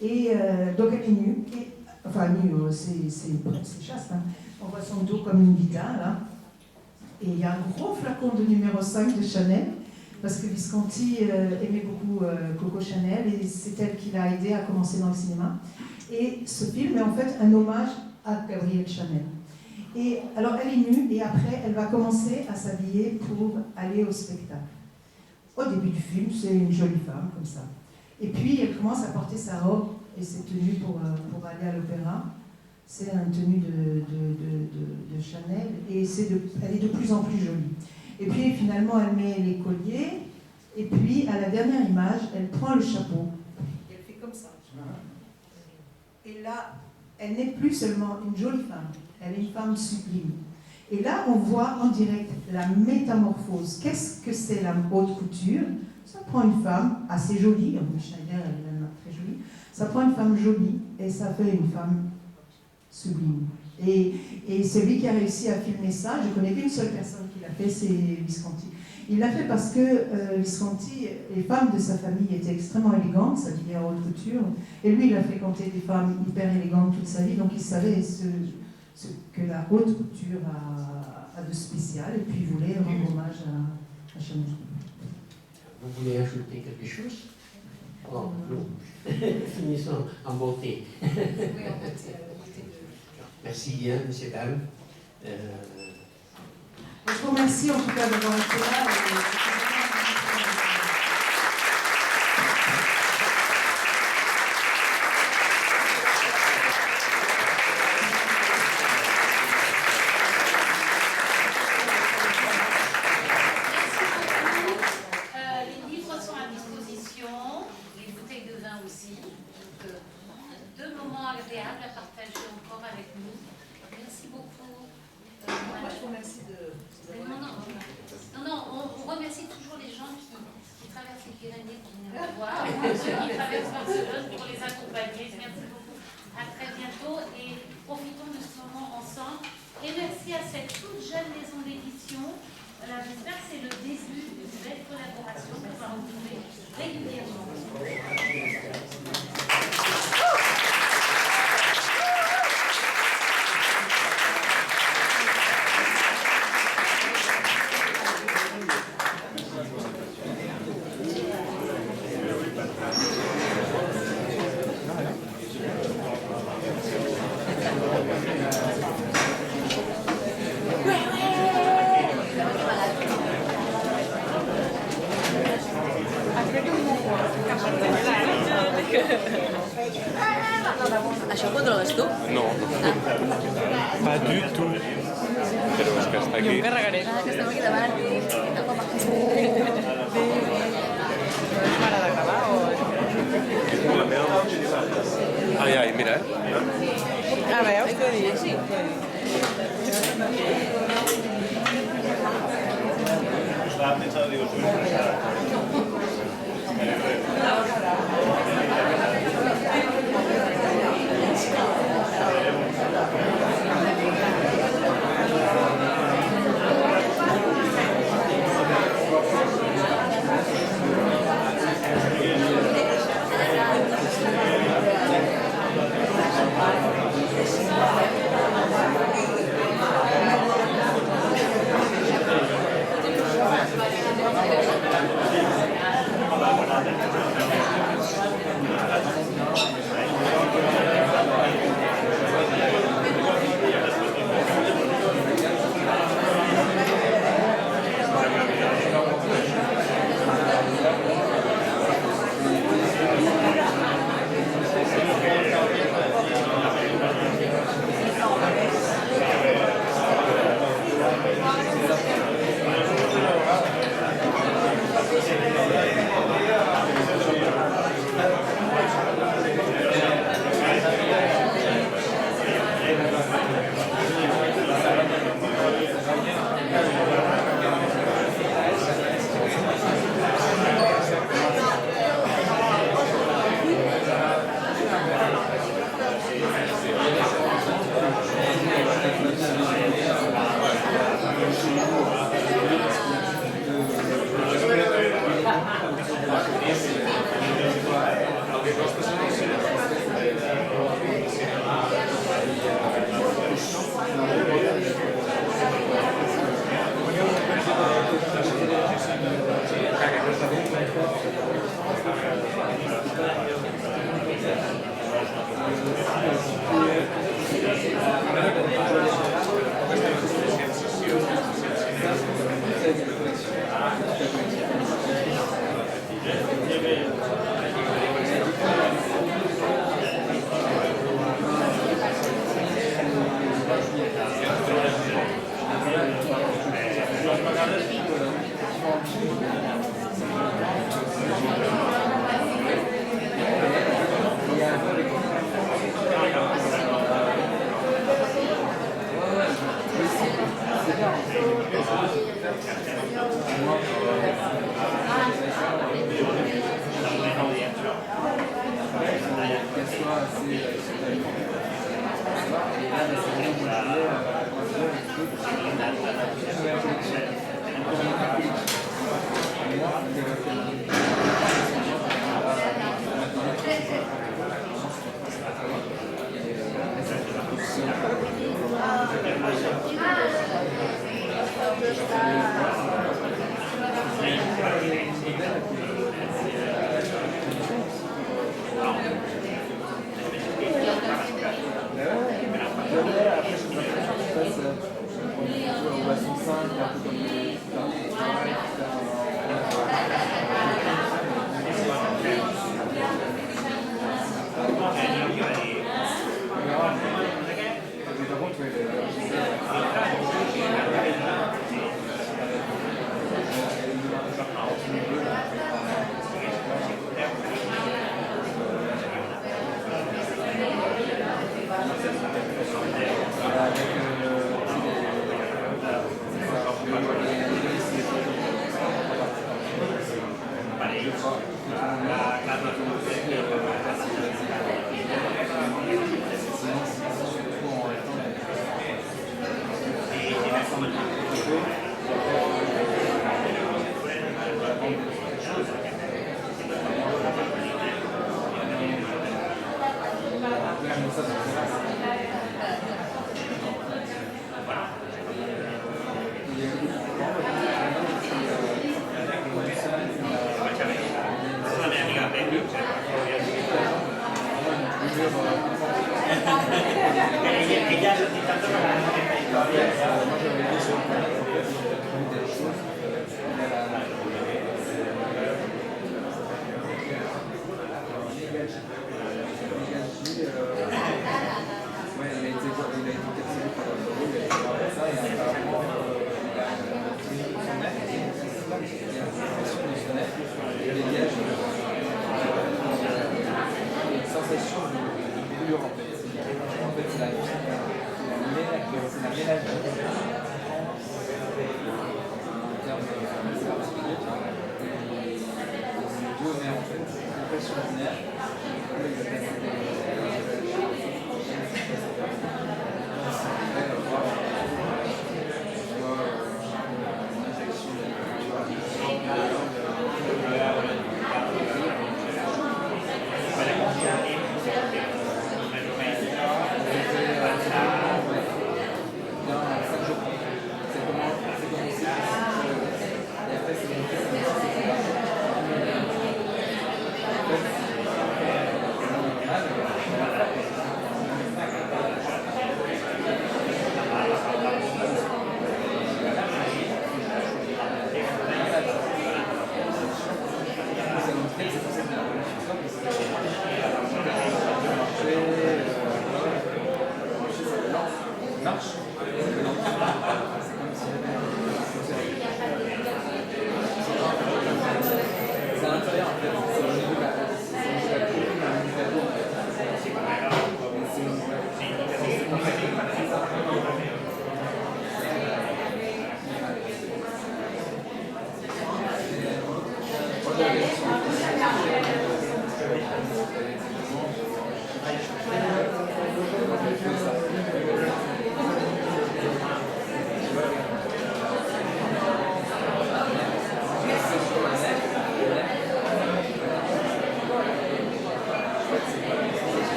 et donc elle est nue, enfin nue, c'est chaste, hein. On voit son dos comme une guitare, là. Et il y a un gros flacon de numéro 5 de Chanel, parce que Visconti aimait beaucoup Coco Chanel, et c'est elle qui l'a aidé à commencer dans le cinéma. Et ce film est en fait un hommage à Gabrielle Chanel. Et alors elle est nue, et après elle va commencer à s'habiller pour aller au spectacle. Au début du film, c'est une jolie femme, comme ça. Et puis elle commence à porter sa robe et ses tenues pour aller à l'opéra. C'est une tenue de Chanel, et elle est de plus en plus jolie. Et puis finalement, elle met les colliers, et puis à la dernière image, elle prend le chapeau. Et elle fait comme ça. Et là, elle n'est plus seulement une jolie femme, elle est une femme sublime. Et là, on voit en direct la métamorphose. Qu'est-ce que c'est la haute couture? Ça prend une femme assez jolie, Schneider, elle est même très jolie, ça prend une femme jolie, et ça fait une femme sublime. Et celui qui a réussi à filmer ça, je connais qu'une seule personne qui l'a fait, c'est Visconti. Il l'a fait parce que Visconti, les femmes de sa famille étaient extrêmement élégantes, s'habillaient en haute couture, et lui, il a fréquenté des femmes hyper élégantes toute sa vie, donc il savait ce que la haute couture a de spécial, et puis il voulait rendre hommage à Chanel. Vous voulez ajouter quelque chose? Oh, non. Finissons en beauté. Oui, en beauté. Merci bien, messieurs, dames. Je vous remercie en tout cas d'avoir été là. Les livres sont à disposition, les bouteilles de vin aussi. Donc, deux moments agréables à partager encore avec nous. Merci beaucoup. Moi, je vous remercie Non, on remercie toujours les gens qui traversent les Pyrénées pour venir nous voir, ceux qui traversent Barcelone pour les accompagner. Merci beaucoup. À très bientôt et profitons de ce moment ensemble. Et merci à cette toute jeune maison d'édition. J'espère que c'est le début d'une belle collaboration qu'on va retrouver régulièrement. Això ho controles tu? No, pas du tout. Però és que està aquí. Jo em carregaré. Que estem aquí davant. És para de gravar o...? Ai, ai, mira, Ah, veus? Què dius? Sí. Estava pensando, digo, Thank you.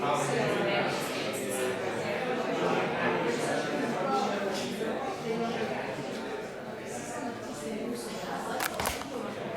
Merci.